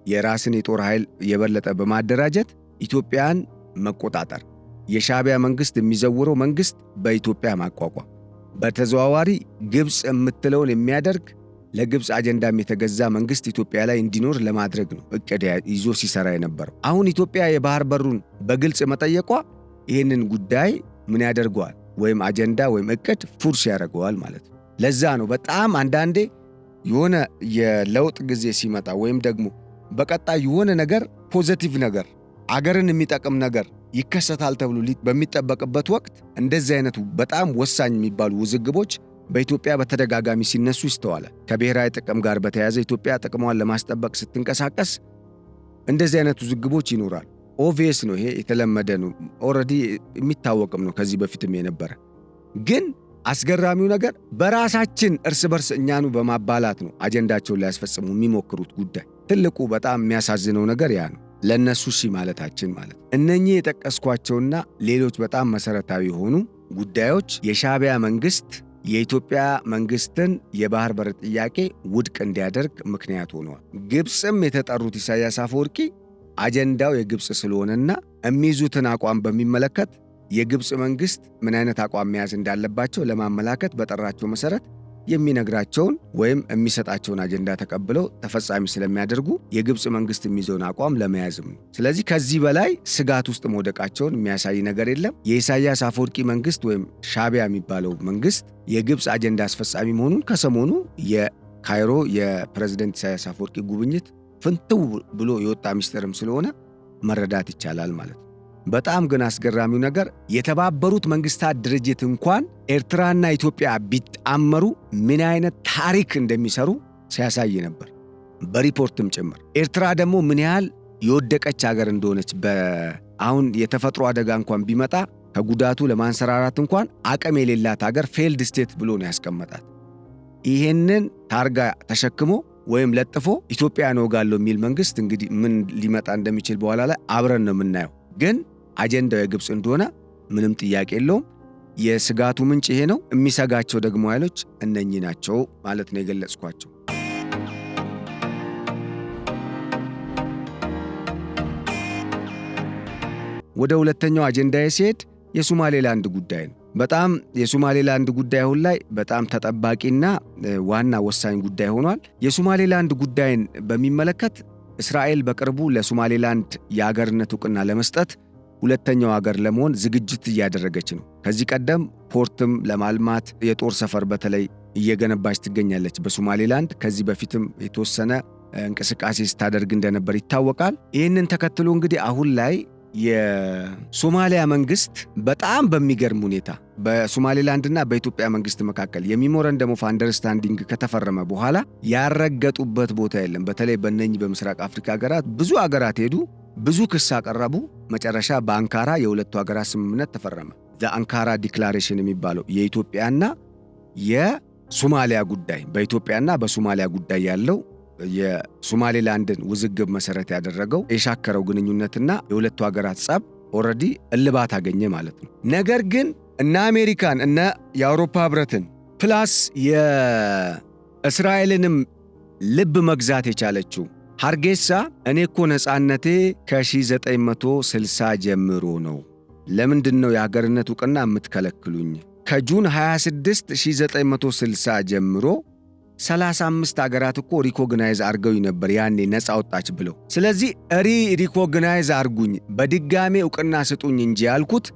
የራስን የጦር ኃይል የበለጠ በማደራጀት ኢትዮጵያን መቆጣጠር፣ የሻዕቢያ መንግስት የሚዘውረው መንግስት በኢትዮጵያ ማቋቋም፣ በተዘዋዋሪ ግብፅ የምትለውን የሚያደርግ ለግብፅ አጀንዳም የተገዛ መንግስት ኢትዮጵያ ላይ እንዲኖር ለማድረግ ነው እቅድ ይዞ ሲሰራ የነበረው። አሁን ኢትዮጵያ የባህር በሩን በግልጽ መጠየቋ ይህንን ጉዳይ ምን ያደርገዋል? ወይም አጀንዳ ወይም እቅድ ፉርሽ ያደርገዋል ማለት ነው። ለዛ ነው በጣም አንዳንዴ የሆነ የለውጥ ጊዜ ሲመጣ ወይም ደግሞ በቀጣይ የሆነ ነገር ፖዚቲቭ ነገር አገርን የሚጠቅም ነገር ይከሰታል ተብሎ በሚጠበቅበት ወቅት እንደዚህ አይነቱ በጣም ወሳኝ የሚባሉ ውዝግቦች በኢትዮጵያ በተደጋጋሚ ሲነሱ ይስተዋላል። ከብሔራዊ ጥቅም ጋር በተያያዘ ኢትዮጵያ ጥቅሟን ለማስጠበቅ ስትንቀሳቀስ እንደዚህ አይነቱ ውዝግቦች ይኖራል። ኦቪየስ ነው፣ ይሄ የተለመደ ነው፣ ኦልሬዲ የሚታወቅም ነው ከዚህ በፊትም የነበረ። ግን አስገራሚው ነገር በራሳችን እርስ በርስ እኛኑ በማባላት ነው አጀንዳቸውን ሊያስፈጽሙ የሚሞክሩት ጉዳይ። ትልቁ በጣም የሚያሳዝነው ነገር ያ ነው። ለነሱ ማለታችን ማለት እነኚህ የጠቀስኳቸውና ሌሎች በጣም መሰረታዊ የሆኑ ጉዳዮች የሻዕቢያ መንግስት የኢትዮጵያ መንግስትን የባህር በር ጥያቄ ውድቅ እንዲያደርግ ምክንያት ሆነዋል። ግብፅም የተጠሩት ኢሳያስ አፈወርቂ አጀንዳው የግብፅ ስለሆነና የሚይዙትን አቋም በሚመለከት የግብፅ መንግስት ምን አይነት አቋም መያዝ እንዳለባቸው ለማመላከት በጠራቸው መሰረት የሚነግራቸውን ወይም የሚሰጣቸውን አጀንዳ ተቀብለው ተፈጻሚ ስለሚያደርጉ የግብፅ መንግስት የሚይዘውን አቋም ለመያዝም ነው። ስለዚህ ከዚህ በላይ ስጋት ውስጥ መውደቃቸውን የሚያሳይ ነገር የለም። የኢሳያስ አፈወርቂ መንግስት ወይም ሻዕቢያ የሚባለው መንግስት የግብፅ አጀንዳ አስፈጻሚ መሆኑን ከሰሞኑ የካይሮ የፕሬዝደንት ኢሳያስ አፈወርቂ ጉብኝት ፍንትው ብሎ የወጣ ሚስጥርም ስለሆነ መረዳት ይቻላል ማለት ነው። በጣም ግን አስገራሚው ነገር የተባበሩት መንግስታት ድርጅት እንኳን ኤርትራና ኢትዮጵያ ቢጣመሩ ምን አይነት ታሪክ እንደሚሰሩ ሲያሳይ ነበር፣ በሪፖርትም ጭምር። ኤርትራ ደግሞ ምን ያህል የወደቀች ሀገር እንደሆነች አሁን የተፈጥሮ አደጋ እንኳን ቢመጣ ከጉዳቱ ለማንሰራራት እንኳን አቅም የሌላት ሀገር ፌልድ ስቴት ብሎ ነው ያስቀመጣት። ይሄንን ታርጋ ተሸክሞ ወይም ለጥፎ ኢትዮጵያን እወጋለሁ የሚል መንግስት እንግዲህ ምን ሊመጣ እንደሚችል በኋላ ላይ አብረን ነው የምናየው። ግን አጀንዳው የግብፅ እንደሆነ ምንም ጥያቄ የለውም። የስጋቱ ምንጭ ይሄ ነው። የሚሰጋቸው ደግሞ ኃይሎች እነኚህ ናቸው ማለት ነው የገለጽኳቸው። ወደ ሁለተኛው አጀንዳዬ ሲሄድ የሶማሌላንድ ጉዳይ ነው። በጣም የሶማሌላንድ ጉዳይ አሁን ላይ በጣም ተጠባቂና ዋና ወሳኝ ጉዳይ ሆኗል። የሶማሌላንድ ጉዳይን በሚመለከት እስራኤል በቅርቡ ለሶማሌላንድ የአገርነት ዕውቅና ለመስጠት ሁለተኛው ሀገር ለመሆን ዝግጅት እያደረገች ነው። ከዚህ ቀደም ፖርትም ለማልማት የጦር ሰፈር በተለይ እየገነባች ትገኛለች በሶማሌላንድ። ከዚህ በፊትም የተወሰነ እንቅስቃሴ ስታደርግ እንደነበር ይታወቃል። ይህንን ተከትሎ እንግዲህ አሁን ላይ የሶማሊያ መንግስት በጣም በሚገርም ሁኔታ በሶማሌላንድና በኢትዮጵያ መንግስት መካከል የሜሞራንደም ኦፍ አንደርስታንዲንግ ከተፈረመ በኋላ ያረገጡበት ቦታ የለም። በተለይ በእነኚህ በምስራቅ አፍሪካ ሀገራት ብዙ ሀገራት ሄዱ፣ ብዙ ክስ አቀረቡ። መጨረሻ በአንካራ የሁለቱ ሀገራት ስምምነት ተፈረመ። ዘአንካራ ዲክላሬሽን የሚባለው የኢትዮጵያና የሶማሊያ ጉዳይ በኢትዮጵያና በሶማሊያ ጉዳይ ያለው የሶማሌላንድን ውዝግብ መሰረት ያደረገው የሻከረው ግንኙነትና የሁለቱ ሀገራት ጸብ ኦልሬዲ እልባት አገኘ ማለት ነው። ነገር ግን እነ አሜሪካን እነ የአውሮፓ ህብረትን ፕላስ የእስራኤልንም ልብ መግዛት የቻለችው ሐርጌሳ እኔ እኮ ነፃነቴ ከ1960 ጀምሮ ነው፣ ለምንድን ነው የሀገርነት ዕውቅና የምትከለክሉኝ? ከጁን 26 1960 ጀምሮ 35 ሀገራት እኮ ሪኮግናይዝ አርገውኝ ነበር ያኔ ነፃ ወጣች ብለው። ስለዚህ ሪኮግናይዝ አርጉኝ፣ በድጋሜ ዕውቅና ስጡኝ እንጂ ያልኩት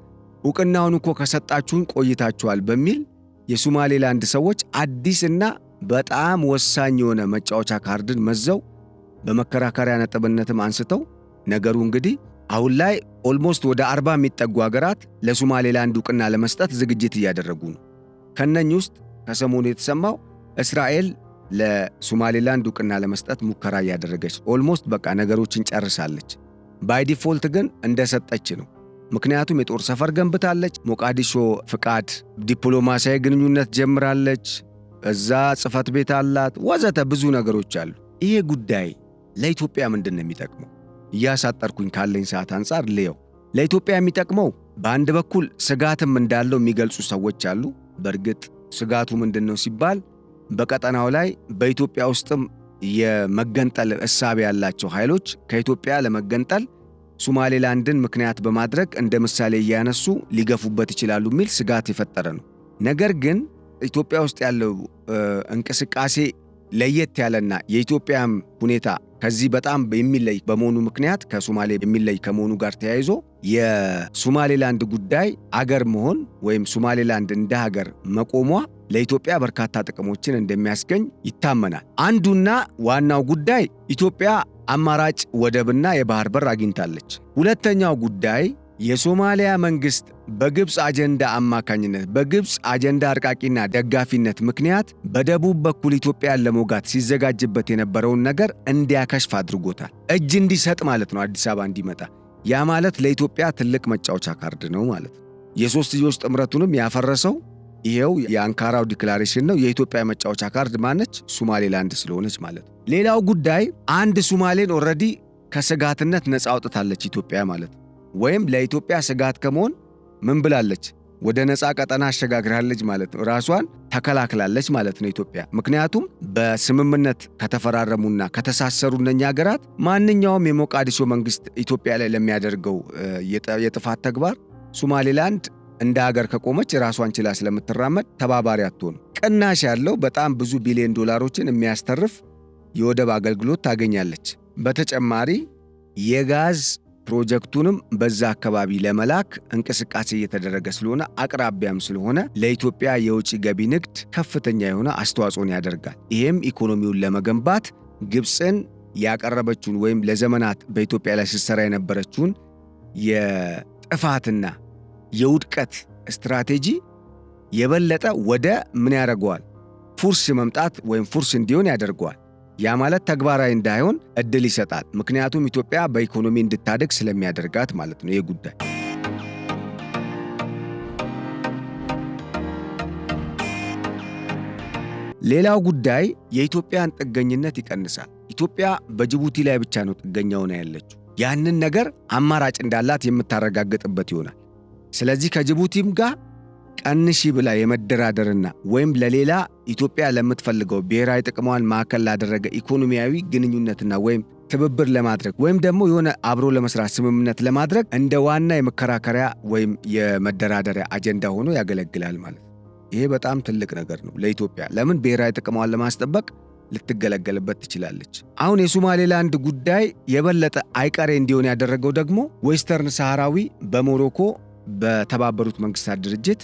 ዕውቅናውን እኮ ከሰጣችሁን ቆይታችኋል በሚል የሶማሌላንድ ሰዎች አዲስና በጣም ወሳኝ የሆነ መጫወቻ ካርድን መዘው በመከራከሪያ ነጥብነትም አንስተው ነገሩ እንግዲህ አሁን ላይ ኦልሞስት ወደ 40 የሚጠጉ ሀገራት ለሶማሌላንድ ዕውቅና ለመስጠት ዝግጅት እያደረጉ ነው። ከነኚህ ውስጥ ከሰሞኑ የተሰማው እስራኤል ለሶማሌላንድ ዕውቅና ለመስጠት ሙከራ እያደረገች ኦልሞስት በቃ ነገሮችን ጨርሳለች። ባይ ዲፎልት ግን እንደሰጠች ነው። ምክንያቱም የጦር ሰፈር ገንብታለች፣ ሞቃዲሾ ፍቃድ ዲፕሎማሲያዊ ግንኙነት ጀምራለች፣ እዛ ጽሕፈት ቤት አላት፣ ወዘተ ብዙ ነገሮች አሉ። ይሄ ጉዳይ ለኢትዮጵያ ምንድን ነው የሚጠቅመው? እያሳጠርኩኝ ካለኝ ሰዓት አንጻር ልየው። ለኢትዮጵያ የሚጠቅመው በአንድ በኩል ስጋትም እንዳለው የሚገልጹ ሰዎች አሉ። በእርግጥ ስጋቱ ምንድን ነው ሲባል በቀጠናው ላይ በኢትዮጵያ ውስጥም የመገንጠል እሳቤ ያላቸው ኃይሎች ከኢትዮጵያ ለመገንጠል ሶማሌላንድን ምክንያት በማድረግ እንደ ምሳሌ እያነሱ ሊገፉበት ይችላሉ የሚል ስጋት የፈጠረ ነው። ነገር ግን ኢትዮጵያ ውስጥ ያለው እንቅስቃሴ ለየት ያለና የኢትዮጵያም ሁኔታ ከዚህ በጣም የሚለይ በመሆኑ ምክንያት ከሶማሌ የሚለይ ከመሆኑ ጋር ተያይዞ የሶማሌላንድ ጉዳይ አገር መሆን ወይም ሶማሌላንድ እንደ ሀገር መቆሟ ለኢትዮጵያ በርካታ ጥቅሞችን እንደሚያስገኝ ይታመናል። አንዱና ዋናው ጉዳይ ኢትዮጵያ አማራጭ ወደብና የባህር በር አግኝታለች። ሁለተኛው ጉዳይ የሶማሊያ መንግስት በግብፅ አጀንዳ አማካኝነት በግብፅ አጀንዳ አርቃቂና ደጋፊነት ምክንያት በደቡብ በኩል ኢትዮጵያን ለመውጋት ሲዘጋጅበት የነበረውን ነገር እንዲያከሽፍ አድርጎታል። እጅ እንዲሰጥ ማለት ነው፣ አዲስ አበባ እንዲመጣ። ያ ማለት ለኢትዮጵያ ትልቅ መጫወቻ ካርድ ነው ማለት ነው። የሶስትዮሽ ጥምረቱንም ያፈረሰው ይሄው የአንካራው ዲክላሬሽን ነው። የኢትዮጵያ መጫወቻ ካርድ ማነች? ሶማሌላንድ ስለሆነች ማለት ነው። ሌላው ጉዳይ አንድ ሶማሌን ኦልሬዲ ከስጋትነት ነፃ አውጥታለች ኢትዮጵያ ማለት ነው። ወይም ለኢትዮጵያ ስጋት ከመሆን ምን ብላለች? ወደ ነፃ ቀጠና አሸጋግራለች ማለት ነው። ራሷን ተከላክላለች ማለት ነው ኢትዮጵያ። ምክንያቱም በስምምነት ከተፈራረሙና ከተሳሰሩ እነኛ ሀገራት ማንኛውም የሞቃዲሾ መንግስት ኢትዮጵያ ላይ ለሚያደርገው የጥፋት ተግባር ሶማሌላንድ እንደ ሀገር ከቆመች ራሷን ችላ ስለምትራመድ ተባባሪ አትሆንም። ቅናሽ ያለው በጣም ብዙ ቢሊዮን ዶላሮችን የሚያስተርፍ የወደብ አገልግሎት ታገኛለች። በተጨማሪ የጋዝ ፕሮጀክቱንም በዛ አካባቢ ለመላክ እንቅስቃሴ እየተደረገ ስለሆነ አቅራቢያም ስለሆነ ለኢትዮጵያ የውጭ ገቢ ንግድ ከፍተኛ የሆነ አስተዋጽኦን ያደርጋል። ይህም ኢኮኖሚውን ለመገንባት ግብፅን ያቀረበችውን ወይም ለዘመናት በኢትዮጵያ ላይ ስትሰራ የነበረችውን የጥፋትና የውድቀት ስትራቴጂ የበለጠ ወደ ምን ያደርገዋል? ፉርስ መምጣት ወይም ፉርስ እንዲሆን ያደርገዋል። ያ ማለት ተግባራዊ እንዳይሆን እድል ይሰጣል። ምክንያቱም ኢትዮጵያ በኢኮኖሚ እንድታደግ ስለሚያደርጋት ማለት ነው ይህ ጉዳይ። ሌላው ጉዳይ የኢትዮጵያን ጥገኝነት ይቀንሳል። ኢትዮጵያ በጅቡቲ ላይ ብቻ ነው ጥገኛ ሆና ያለችው። ያንን ነገር አማራጭ እንዳላት የምታረጋግጥበት ይሆናል። ስለዚህ ከጅቡቲም ጋር ቀንሺ ብላ የመደራደርና ወይም ለሌላ ኢትዮጵያ ለምትፈልገው ብሔራዊ ጥቅሟን ማዕከል ላደረገ ኢኮኖሚያዊ ግንኙነትና ወይም ትብብር ለማድረግ ወይም ደግሞ የሆነ አብሮ ለመስራት ስምምነት ለማድረግ እንደ ዋና የመከራከሪያ ወይም የመደራደሪያ አጀንዳ ሆኖ ያገለግላል ማለት ነው። ይሄ በጣም ትልቅ ነገር ነው ለኢትዮጵያ። ለምን? ብሔራዊ ጥቅሟን ለማስጠበቅ ልትገለገልበት ትችላለች። አሁን የሶማሌላንድ ጉዳይ የበለጠ አይቀሬ እንዲሆን ያደረገው ደግሞ ዌስተርን ሳሃራዊ በሞሮኮ በተባበሩት መንግስታት ድርጅት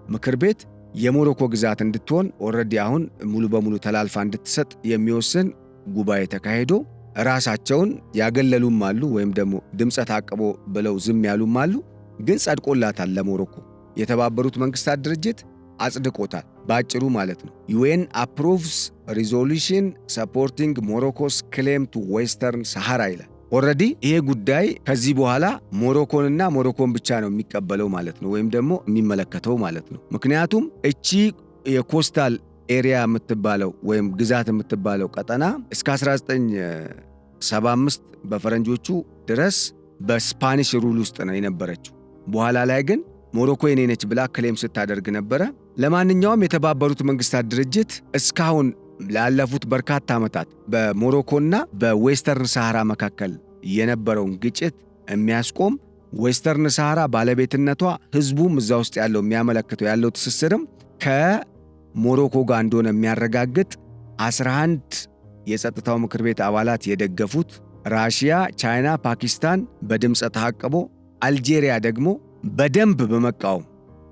ምክር ቤት የሞሮኮ ግዛት እንድትሆን ኦልሬዲ አሁን ሙሉ በሙሉ ተላልፋ እንድትሰጥ የሚወስን ጉባኤ ተካሂዶ ራሳቸውን ያገለሉም አሉ፣ ወይም ደግሞ ድምፀ ታቅቦ ብለው ዝም ያሉም አሉ። ግን ጸድቆላታል ለሞሮኮ። የተባበሩት መንግስታት ድርጅት አጽድቆታል ባጭሩ ማለት ነው። UN approves resolution supporting Morocco's claim to Western Sahara ይላል። ኦልሬዲ ይሄ ጉዳይ ከዚህ በኋላ ሞሮኮንና ሞሮኮን ብቻ ነው የሚቀበለው ማለት ነው፣ ወይም ደግሞ የሚመለከተው ማለት ነው። ምክንያቱም እቺ የኮስታል ኤሪያ የምትባለው ወይም ግዛት የምትባለው ቀጠና እስከ 1975 በፈረንጆቹ ድረስ በስፓኒሽ ሩል ውስጥ ነው የነበረችው። በኋላ ላይ ግን ሞሮኮ የኔ ነች ብላ ክሌም ስታደርግ ነበረ። ለማንኛውም የተባበሩት መንግስታት ድርጅት እስካሁን ላለፉት በርካታ ዓመታት በሞሮኮና በዌስተርን ሳሃራ መካከል የነበረውን ግጭት የሚያስቆም ዌስተርን ሳሃራ ባለቤትነቷ ህዝቡም እዛ ውስጥ ያለው የሚያመለክተው ያለው ትስስርም ከሞሮኮ ጋር እንደሆነ የሚያረጋግጥ 11 የጸጥታው ምክር ቤት አባላት የደገፉት ራሽያ፣ ቻይና፣ ፓኪስታን በድምፀ ተአቅቦ፣ አልጄሪያ ደግሞ በደንብ በመቃወም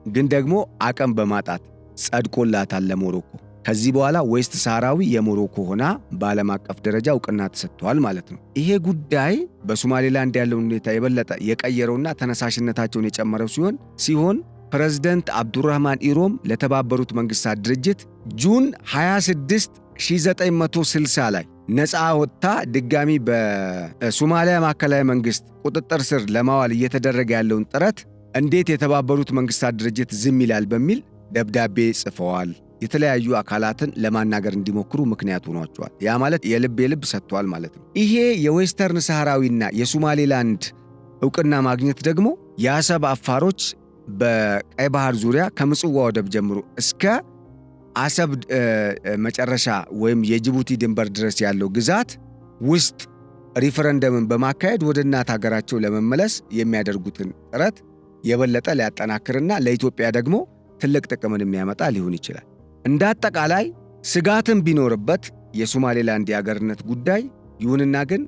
ግን ደግሞ አቅም በማጣት ጸድቆላታል ለሞሮኮ። ከዚህ በኋላ ዌስት ሳሃራዊ የሞሮኮ ሆና በዓለም አቀፍ ደረጃ እውቅና ተሰጥቷል ማለት ነው። ይሄ ጉዳይ በሶማሌላንድ ያለውን ሁኔታ የበለጠ የቀየረውና ተነሳሽነታቸውን የጨመረው ሲሆን ፕሬዝዳንት አብዱራህማን ኢሮም ለተባበሩት መንግስታት ድርጅት ጁን 26 1960 ላይ ነፃ ወጥታ ድጋሚ በሶማሊያ ማዕከላዊ መንግስት ቁጥጥር ስር ለማዋል እየተደረገ ያለውን ጥረት እንዴት የተባበሩት መንግስታት ድርጅት ዝም ይላል በሚል ደብዳቤ ጽፈዋል። የተለያዩ አካላትን ለማናገር እንዲሞክሩ ምክንያት ሆኗቸዋል። ያ ማለት የልብ ሰጥቷል ማለት ነው። ይሄ የዌስተርን ሳሃራዊና የሶማሌላንድ እውቅና ማግኘት ደግሞ የአሰብ አፋሮች በቀይ ባህር ዙሪያ ከምጽዋ ወደብ ጀምሮ እስከ አሰብ መጨረሻ ወይም የጅቡቲ ድንበር ድረስ ያለው ግዛት ውስጥ ሪፈረንደምን በማካሄድ ወደ እናት ሀገራቸው ለመመለስ የሚያደርጉትን ጥረት የበለጠ ሊያጠናክርና ለኢትዮጵያ ደግሞ ትልቅ ጥቅምን የሚያመጣ ሊሆን ይችላል። እንደ አጠቃላይ ስጋትን ቢኖርበት የሶማሌላንድ የአገርነት ጉዳይ፣ ይሁንና ግን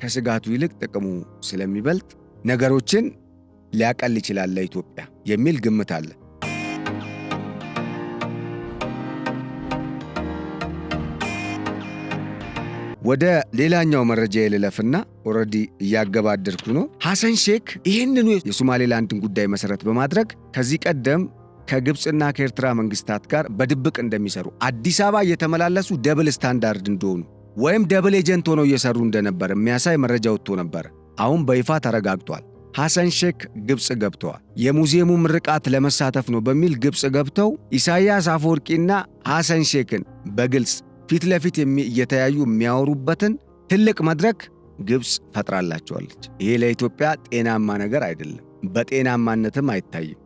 ከስጋቱ ይልቅ ጥቅሙ ስለሚበልጥ ነገሮችን ሊያቀል ይችላል ለኢትዮጵያ የሚል ግምት አለ። ወደ ሌላኛው መረጃ የልለፍና ኦልሬዲ እያገባደርኩ ነው። ሐሰን ሼክ ይህንኑ የሶማሌላንድን ጉዳይ መሰረት በማድረግ ከዚህ ቀደም ከግብፅና ከኤርትራ መንግስታት ጋር በድብቅ እንደሚሰሩ፣ አዲስ አበባ እየተመላለሱ ደብል ስታንዳርድ እንደሆኑ ወይም ደብል ኤጀንት ሆነው እየሰሩ እንደነበር የሚያሳይ መረጃ ወጥቶ ነበር። አሁን በይፋ ተረጋግጧል። ሐሰን ሼክ ግብፅ ገብተዋል። የሙዚየሙ ምርቃት ለመሳተፍ ነው በሚል ግብፅ ገብተው ኢሳያስ አፈወርቂና ሐሰን ሼክን በግልጽ ፊት ለፊት እየተያዩ የሚያወሩበትን ትልቅ መድረክ ግብፅ ፈጥራላቸዋለች። ይሄ ለኢትዮጵያ ጤናማ ነገር አይደለም፣ በጤናማነትም አይታይም።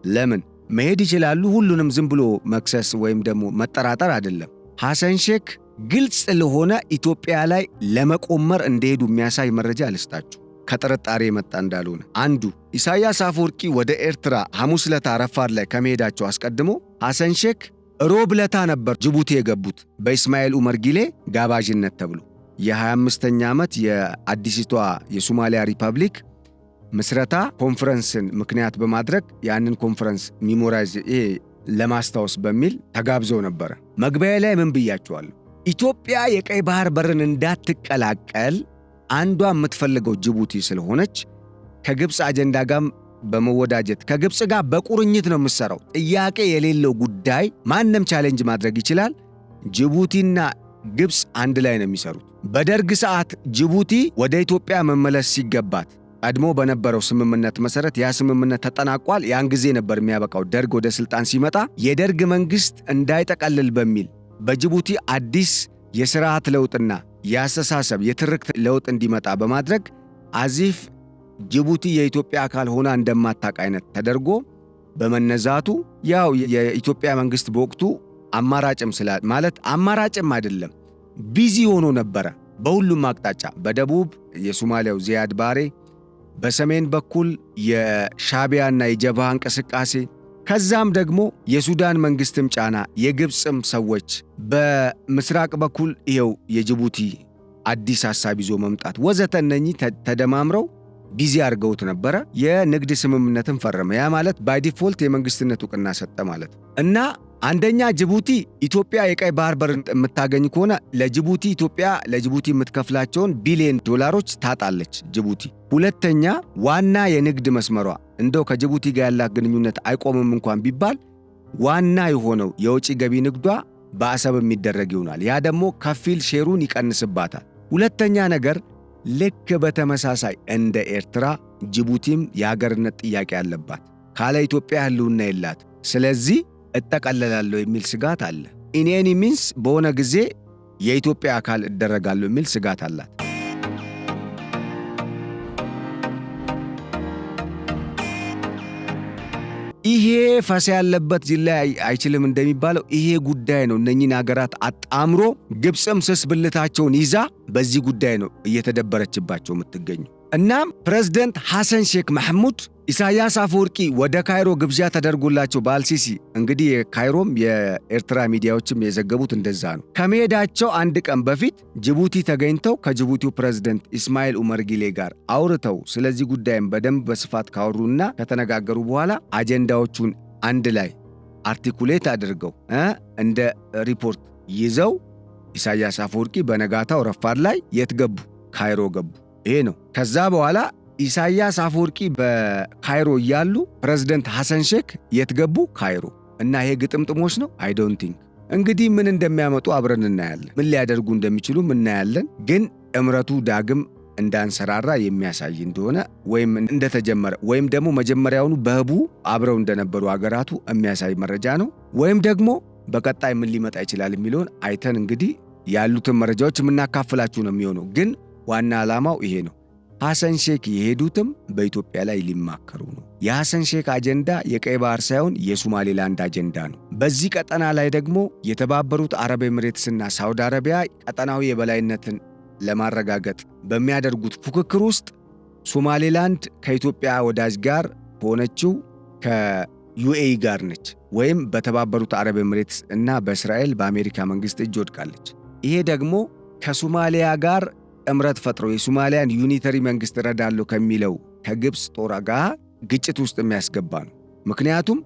ለምን? መሄድ ይችላሉ። ሁሉንም ዝም ብሎ መክሰስ ወይም ደግሞ መጠራጠር አይደለም። ሐሰን ሼክ ግልጽ ለሆነ ኢትዮጵያ ላይ ለመቆመር እንደሄዱ የሚያሳይ መረጃ ልስጣችሁ። ከጥርጣሬ የመጣ እንዳልሆነ አንዱ ኢሳያስ አፈወርቂ ወደ ኤርትራ ሐሙስ ዕለት ረፋድ ላይ ከመሄዳቸው አስቀድሞ ሐሰን ሼክ ሮብ ዕለት ነበር ጅቡቲ የገቡት በኢስማኤል ኡመር ጊሌ ጋባዥነት ተብሎ የ25ኛ ዓመት የአዲሲቷ የሶማሊያ ሪፐብሊክ ምስረታ ኮንፈረንስን ምክንያት በማድረግ ያንን ኮንፈረንስ ሚሞራይዝ ለማስታወስ በሚል ተጋብዘው ነበር። መግቢያ ላይ ምን ብያቸዋለሁ? ኢትዮጵያ የቀይ ባህር በርን እንዳትቀላቀል አንዷ የምትፈልገው ጅቡቲ ስለሆነች ከግብፅ አጀንዳ ጋር በመወዳጀት ከግብፅ ጋር በቁርኝት ነው የምትሰራው። ጥያቄ የሌለው ጉዳይ ማንም ቻሌንጅ ማድረግ ይችላል። ጅቡቲና ግብፅ አንድ ላይ ነው የሚሰሩት። በደርግ ሰዓት ጅቡቲ ወደ ኢትዮጵያ መመለስ ሲገባት ቀድሞ በነበረው ስምምነት መሰረት ያ ስምምነት ተጠናቋል። ያን ጊዜ ነበር የሚያበቃው። ደርግ ወደ ስልጣን ሲመጣ የደርግ መንግስት እንዳይጠቀልል በሚል በጅቡቲ አዲስ የሥርዓት ለውጥና የአስተሳሰብ የትርክት ለውጥ እንዲመጣ በማድረግ አዚፍ ጅቡቲ የኢትዮጵያ አካል ሆና እንደማታውቅ አይነት ተደርጎ በመነዛቱ ያው የኢትዮጵያ መንግስት በወቅቱ አማራጭም ማለት አማራጭም አይደለም ቢዚ ሆኖ ነበረ። በሁሉም አቅጣጫ በደቡብ የሶማሊያው ዚያድ ባሬ፣ በሰሜን በኩል የሻቢያና የጀብሃ እንቅስቃሴ፣ ከዛም ደግሞ የሱዳን መንግስትም ጫና፣ የግብፅም ሰዎች በምስራቅ በኩል ይሄው የጅቡቲ አዲስ ሐሳብ ይዞ መምጣት ወዘተ እነኚህ ተደማምረው ቢዚ አድርገውት ነበረ። የንግድ ስምምነትን ፈረመ። ያ ማለት ባይ ዲፎልት የመንግስትነት ዕውቅና ሰጠ ማለት እና አንደኛ ጅቡቲ ኢትዮጵያ የቀይ ባህር በር የምታገኝ ከሆነ ኢትዮጵያ ለጅቡቲ የምትከፍላቸውን ቢሊዮን ዶላሮች ታጣለች ጅቡቲ። ሁለተኛ ዋና የንግድ መስመሯ እንደው ከጅቡቲ ጋር ያላት ግንኙነት አይቆምም እንኳን ቢባል ዋና የሆነው የውጭ ገቢ ንግዷ በአሰብ የሚደረግ ይሆናል። ያ ደግሞ ከፊል ሼሩን ይቀንስባታል። ሁለተኛ ነገር ልክ በተመሳሳይ እንደ ኤርትራ ጅቡቲም የሀገርነት ጥያቄ አለባት። ካለ ኢትዮጵያ ህልውና የላት። ስለዚህ እጠቀለላለሁ የሚል ስጋት አለ። ኢኔኒ ሚንስ በሆነ ጊዜ የኢትዮጵያ አካል እደረጋለሁ የሚል ስጋት አላት። ይሄ ፈሳ ያለበት ጅላይ አይችልም እንደሚባለው ይሄ ጉዳይ ነው እነኚህን ሀገራት አጣምሮ ግብፅም ስስ ብልታቸውን ይዛ በዚህ ጉዳይ ነው እየተደበረችባቸው የምትገኙ። እናም ፕሬዝደንት ሐሰን ሼክ መሐሙድ ኢሳያስ አፈወርቂ ወደ ካይሮ ግብዣ ተደርጎላቸው በአልሲሲ እንግዲህ የካይሮም የኤርትራ ሚዲያዎችም የዘገቡት እንደዛ ነው። ከመሄዳቸው አንድ ቀን በፊት ጅቡቲ ተገኝተው ከጅቡቲው ፕሬዝደንት ኢስማኤል ኡመር ጊሌ ጋር አውርተው ስለዚህ ጉዳይም በደንብ በስፋት ካወሩና ከተነጋገሩ በኋላ አጀንዳዎቹን አንድ ላይ አርቲኩሌት አድርገው እንደ ሪፖርት ይዘው ኢሳያስ አፈወርቂ በነጋታው ረፋድ ላይ የት ገቡ? ካይሮ ገቡ። ይሄ ነው። ከዛ በኋላ ኢሳያስ አፈወርቂ በካይሮ እያሉ ፕሬዝደንት ሐሰን ሼክ የት ገቡ? ካይሮ። እና ይሄ ግጥምጥሞች ነው? አይ ዶንት ቲንክ። እንግዲህ ምን እንደሚያመጡ አብረን እናያለን። ምን ሊያደርጉ እንደሚችሉ እናያለን። ግን እምረቱ ዳግም እንዳንሰራራ የሚያሳይ እንደሆነ ወይም እንደተጀመረ ወይም ደግሞ መጀመሪያውኑ በህቡ አብረው እንደነበሩ አገራቱ የሚያሳይ መረጃ ነው። ወይም ደግሞ በቀጣይ ምን ሊመጣ ይችላል የሚለውን አይተን እንግዲህ ያሉትን መረጃዎች የምናካፍላችሁ ነው የሚሆነው። ግን ዋና ዓላማው ይሄ ነው። ሐሰን ሼክ የሄዱትም በኢትዮጵያ ላይ ሊማከሩ ነው። የሐሰን ሼክ አጀንዳ የቀይ ባህር ሳይሆን የሶማሌላንድ አጀንዳ ነው። በዚህ ቀጠና ላይ ደግሞ የተባበሩት አረብ ኤሚሬትስና ሳውዲ አረቢያ ቀጠናዊ የበላይነትን ለማረጋገጥ በሚያደርጉት ፉክክር ውስጥ ሶማሌላንድ ከኢትዮጵያ ወዳጅ ጋር ሆነችው ከዩኤኢ ጋር ነች፣ ወይም በተባበሩት አረብ ኤሚሬትስ እና በእስራኤል በአሜሪካ መንግስት እጅ ወድቃለች። ይሄ ደግሞ ከሶማሊያ ጋር ጥምረት ፈጥሮ የሶማሊያን ዩኒተሪ መንግስት ረዳለሁ ከሚለው ከግብፅ ጦር ጋር ግጭት ውስጥ የሚያስገባ ነው። ምክንያቱም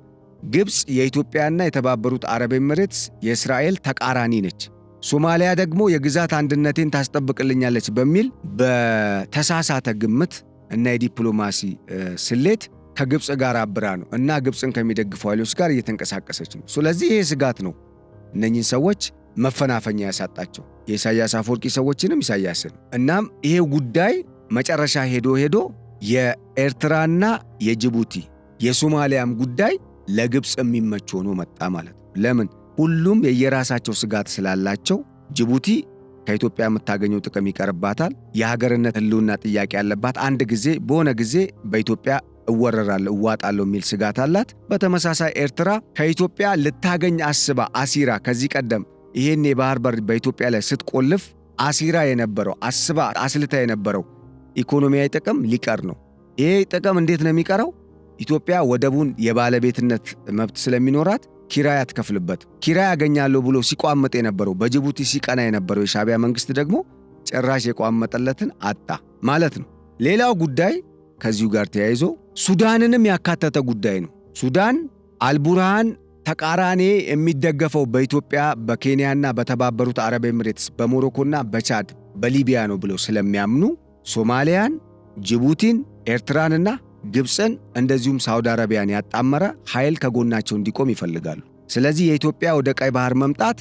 ግብፅ የኢትዮጵያና የተባበሩት አረብ ኤሚሬትስ የእስራኤል ተቃራኒ ነች። ሶማሊያ ደግሞ የግዛት አንድነቴን ታስጠብቅልኛለች በሚል በተሳሳተ ግምት እና የዲፕሎማሲ ስሌት ከግብፅ ጋር አብራ ነው እና ግብፅን ከሚደግፉ ኃይሎች ጋር እየተንቀሳቀሰች ነው። ስለዚህ ይሄ ስጋት ነው እነኚህን ሰዎች መፈናፈኛ ያሳጣቸው፣ የኢሳያስ አፈወርቂ ሰዎችንም ኢሳያስን። እናም ይሄ ጉዳይ መጨረሻ ሄዶ የኤርትራና የጅቡቲ የሶማሊያም ጉዳይ ለግብፅ የሚመች ሆኖ መጣ ማለት ነው። ለምን? ሁሉም የየራሳቸው ስጋት ስላላቸው ጅቡቲ ከኢትዮጵያ የምታገኘው ጥቅም ይቀርባታል። የሀገርነት ህልውና ጥያቄ ያለባት፣ አንድ ጊዜ በሆነ ጊዜ በኢትዮጵያ እወረራለሁ እዋጣለሁ የሚል ስጋት አላት። በተመሳሳይ ኤርትራ ከኢትዮጵያ ልታገኝ አስባ አሲራ ከዚህ ቀደም ይሄን የባህር በር በኢትዮጵያ ላይ ስትቆልፍ አሲራ የነበረው አስባ አስልታ የነበረው ኢኮኖሚያዊ ጥቅም ሊቀር ነው። ይሄ ጥቅም እንዴት ነው የሚቀረው? ኢትዮጵያ ወደቡን የባለቤትነት መብት ስለሚኖራት ኪራይ አትከፍልበት። ኪራይ ያገኛለሁ ብሎ ሲቋመጥ የነበረው በጅቡቲ ሲቀና የነበረው የሻዕቢያ መንግስት ደግሞ ጭራሽ የቋመጠለትን አጣ ማለት ነው። ሌላው ጉዳይ ከዚሁ ጋር ተያይዞ ሱዳንንም ያካተተ ጉዳይ ነው። ሱዳን አልቡርሃን ተቃራኒ የሚደገፈው በኢትዮጵያ በኬንያና በተባበሩት አረብ ኤምሬትስ በሞሮኮና በቻድ በሊቢያ ነው ብለው ስለሚያምኑ ሶማሊያን፣ ጅቡቲን፣ ኤርትራንና ግብፅን እንደዚሁም ሳውዲ አረቢያን ያጣመረ ኃይል ከጎናቸው እንዲቆም ይፈልጋሉ። ስለዚህ የኢትዮጵያ ወደ ቀይ ባህር መምጣት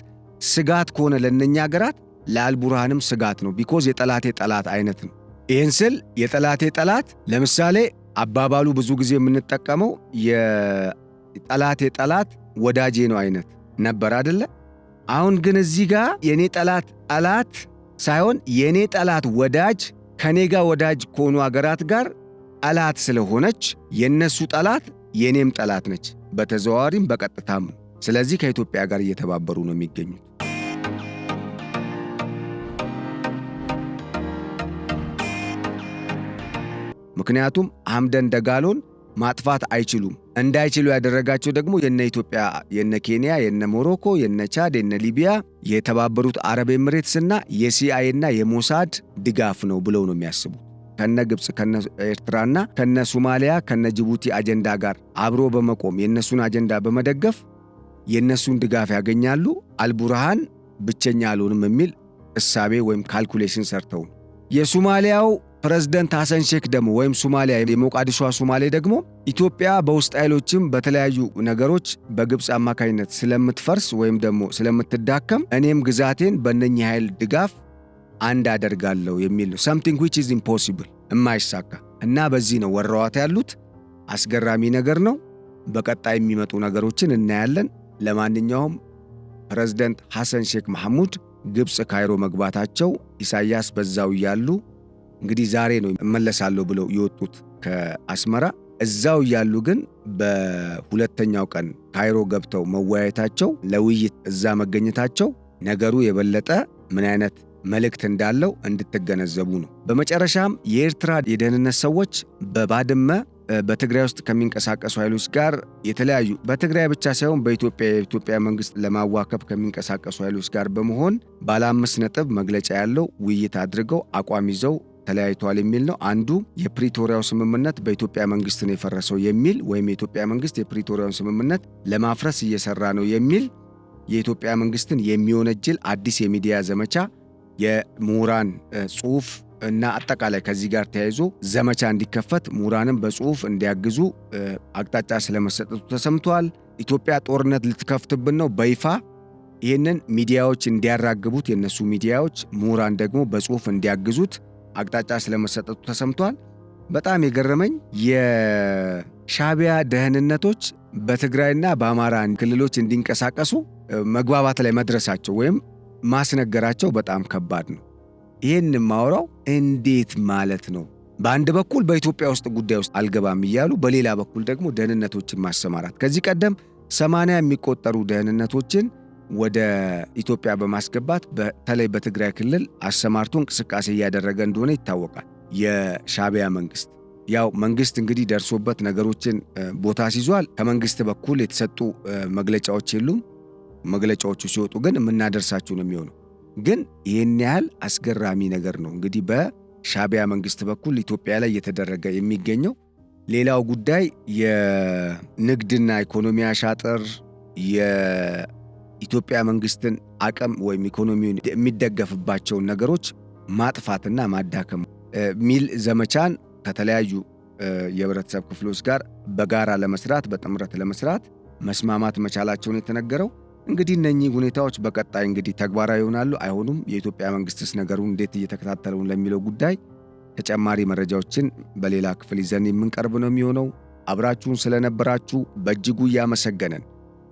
ስጋት ከሆነ ለእነኛ ሀገራት ለአልቡርሃንም ስጋት ነው። ቢኮዝ የጠላቴ ጠላት አይነት ነው። ይህን ስል የጠላቴ ጠላት ለምሳሌ አባባሉ ብዙ ጊዜ የምንጠቀመው የጠላቴ ጠላት ወዳጄ ነው አይነት ነበር አይደለ? አሁን ግን እዚህ ጋር የኔ ጠላት ጠላት ሳይሆን የኔ ጠላት ወዳጅ ከኔ ጋር ወዳጅ ከሆኑ አገራት ጋር ጠላት ስለሆነች የነሱ ጠላት የኔም ጠላት ነች፣ በተዘዋዋሪም በቀጥታም። ስለዚህ ከኢትዮጵያ ጋር እየተባበሩ ነው የሚገኙት። ምክንያቱም ሐምደን ደጋሎን ማጥፋት አይችሉም። እንዳይችሉ ያደረጋቸው ደግሞ የነ ኢትዮጵያ፣ የነ ኬንያ፣ የነ ሞሮኮ፣ የነ ቻድ፣ የነ ሊቢያ፣ የተባበሩት አረብ ኤምሬትስና የሲአይኤ እና የሞሳድ ድጋፍ ነው ብለው ነው የሚያስቡት። ከነ ግብፅ፣ ከነ ኤርትራና ከነ ሶማሊያ፣ ከነ ጅቡቲ አጀንዳ ጋር አብሮ በመቆም የነሱን አጀንዳ በመደገፍ የነሱን ድጋፍ ያገኛሉ። አልቡርሃን ብቸኛ አልሆንም የሚል እሳቤ ወይም ካልኩሌሽን ሰርተው የሶማሊያው ፕሬዝዳንት ሐሰን ሼክ ደግሞ ወይም ሶማሊያ የሞቃዲሾ ሶማሌ ደግሞ ኢትዮጵያ በውስጥ ኃይሎችም በተለያዩ ነገሮች በግብፅ አማካኝነት ስለምትፈርስ ወይም ደግሞ ስለምትዳከም እኔም ግዛቴን በእነኚህ ኃይል ድጋፍ አንድ አደርጋለሁ የሚል ነው። something which is impossible የማይሳካ እና በዚህ ነው ወረዋት ያሉት። አስገራሚ ነገር ነው። በቀጣይ የሚመጡ ነገሮችን እናያለን። ለማንኛውም ፕሬዝዳንት ሐሰን ሼክ መሐሙድ ግብፅ ካይሮ መግባታቸው ኢሳያስ በዛው ያሉ እንግዲህ ዛሬ ነው እመለሳለሁ ብለው የወጡት ከአስመራ። እዛው ያሉ ግን በሁለተኛው ቀን ካይሮ ገብተው መወያየታቸው ለውይይት እዛ መገኘታቸው ነገሩ የበለጠ ምን አይነት መልእክት እንዳለው እንድትገነዘቡ ነው። በመጨረሻም የኤርትራ የደህንነት ሰዎች በባድመ በትግራይ ውስጥ ከሚንቀሳቀሱ ኃይሎች ጋር የተለያዩ በትግራይ ብቻ ሳይሆን የኢትዮጵያ መንግስት ለማዋከብ ከሚንቀሳቀሱ ኃይሎች ጋር በመሆን ባለ 5 ነጥብ መግለጫ ያለው ውይይት አድርገው አቋም ይዘው ተለያይተዋል የሚል ነው። አንዱ የፕሪቶሪያው ስምምነት በኢትዮጵያ መንግስት ነው የፈረሰው የሚል ወይም የኢትዮጵያ መንግስት የፕሪቶሪያውን ስምምነት ለማፍረስ እየሰራ ነው የሚል የኢትዮጵያ መንግስትን የሚወነጅል አዲስ የሚዲያ ዘመቻ፣ የምሁራን ጽሑፍ እና አጠቃላይ ከዚህ ጋር ተያይዞ ዘመቻ እንዲከፈት ምሁራንም በጽሑፍ እንዲያግዙ አቅጣጫ ስለመሰጠቱ ተሰምቷል። ኢትዮጵያ ጦርነት ልትከፍትብን ነው በይፋ ይህንን ሚዲያዎች እንዲያራግቡት የነሱ ሚዲያዎች፣ ምሁራን ደግሞ በጽሑፍ እንዲያግዙት አቅጣጫ ስለመሰጠቱ ተሰምቷል። በጣም የገረመኝ የሻዕቢያ ደህንነቶች በትግራይና በአማራ ክልሎች እንዲንቀሳቀሱ መግባባት ላይ መድረሳቸው ወይም ማስነገራቸው በጣም ከባድ ነው። ይህን ማውራው እንዴት ማለት ነው? በአንድ በኩል በኢትዮጵያ ውስጥ ጉዳይ ውስጥ አልገባም እያሉ በሌላ በኩል ደግሞ ደህንነቶችን ማሰማራት። ከዚህ ቀደም 80 የሚቆጠሩ ደህንነቶችን ወደ ኢትዮጵያ በማስገባት በተለይ በትግራይ ክልል አሰማርቶ እንቅስቃሴ እያደረገ እንደሆነ ይታወቃል። የሻዕቢያ መንግስት ያው መንግስት እንግዲህ ደርሶበት ነገሮችን ቦታ ሲዟል። ከመንግስት በኩል የተሰጡ መግለጫዎች የሉም። መግለጫዎቹ ሲወጡ ግን የምናደርሳችሁ ነው የሚሆነው። ግን ይህን ያህል አስገራሚ ነገር ነው እንግዲህ በሻዕቢያ መንግስት በኩል ኢትዮጵያ ላይ እየተደረገ የሚገኘው። ሌላው ጉዳይ የንግድና ኢኮኖሚ አሻጥር፣ የኢትዮጵያ መንግስትን አቅም ወይም ኢኮኖሚውን የሚደገፍባቸውን ነገሮች ማጥፋትና ማዳከም ሚል ዘመቻን ከተለያዩ የህብረተሰብ ክፍሎች ጋር በጋራ ለመስራት በጥምረት ለመስራት መስማማት መቻላቸውን የተነገረው። እንግዲህ እነኚህ ሁኔታዎች በቀጣይ እንግዲህ ተግባራዊ ይሆናሉ አይሆኑም፣ የኢትዮጵያ መንግስትስ ነገሩን እንዴት እየተከታተለው ለሚለው ጉዳይ ተጨማሪ መረጃዎችን በሌላ ክፍል ይዘን የምንቀርብ ነው የሚሆነው። አብራችሁን ስለነበራችሁ በእጅጉ እያመሰገንን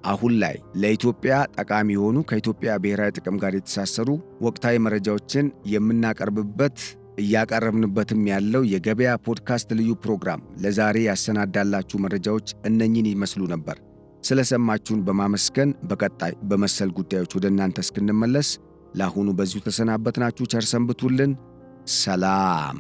አሁን ላይ ለኢትዮጵያ ጠቃሚ የሆኑ ከኢትዮጵያ ብሔራዊ ጥቅም ጋር የተሳሰሩ ወቅታዊ መረጃዎችን የምናቀርብበት እያቀረብንበትም ያለው የገበያ ፖድካስት ልዩ ፕሮግራም ለዛሬ ያሰናዳላችሁ መረጃዎች እነኚህን ይመስሉ ነበር። ስለሰማችሁን በማመስገን በቀጣይ በመሰል ጉዳዮች ወደ እናንተ እስክንመለስ ለአሁኑ በዚሁ ተሰናበትናችሁ። ቸር ሰንብቱልን። ሰላም።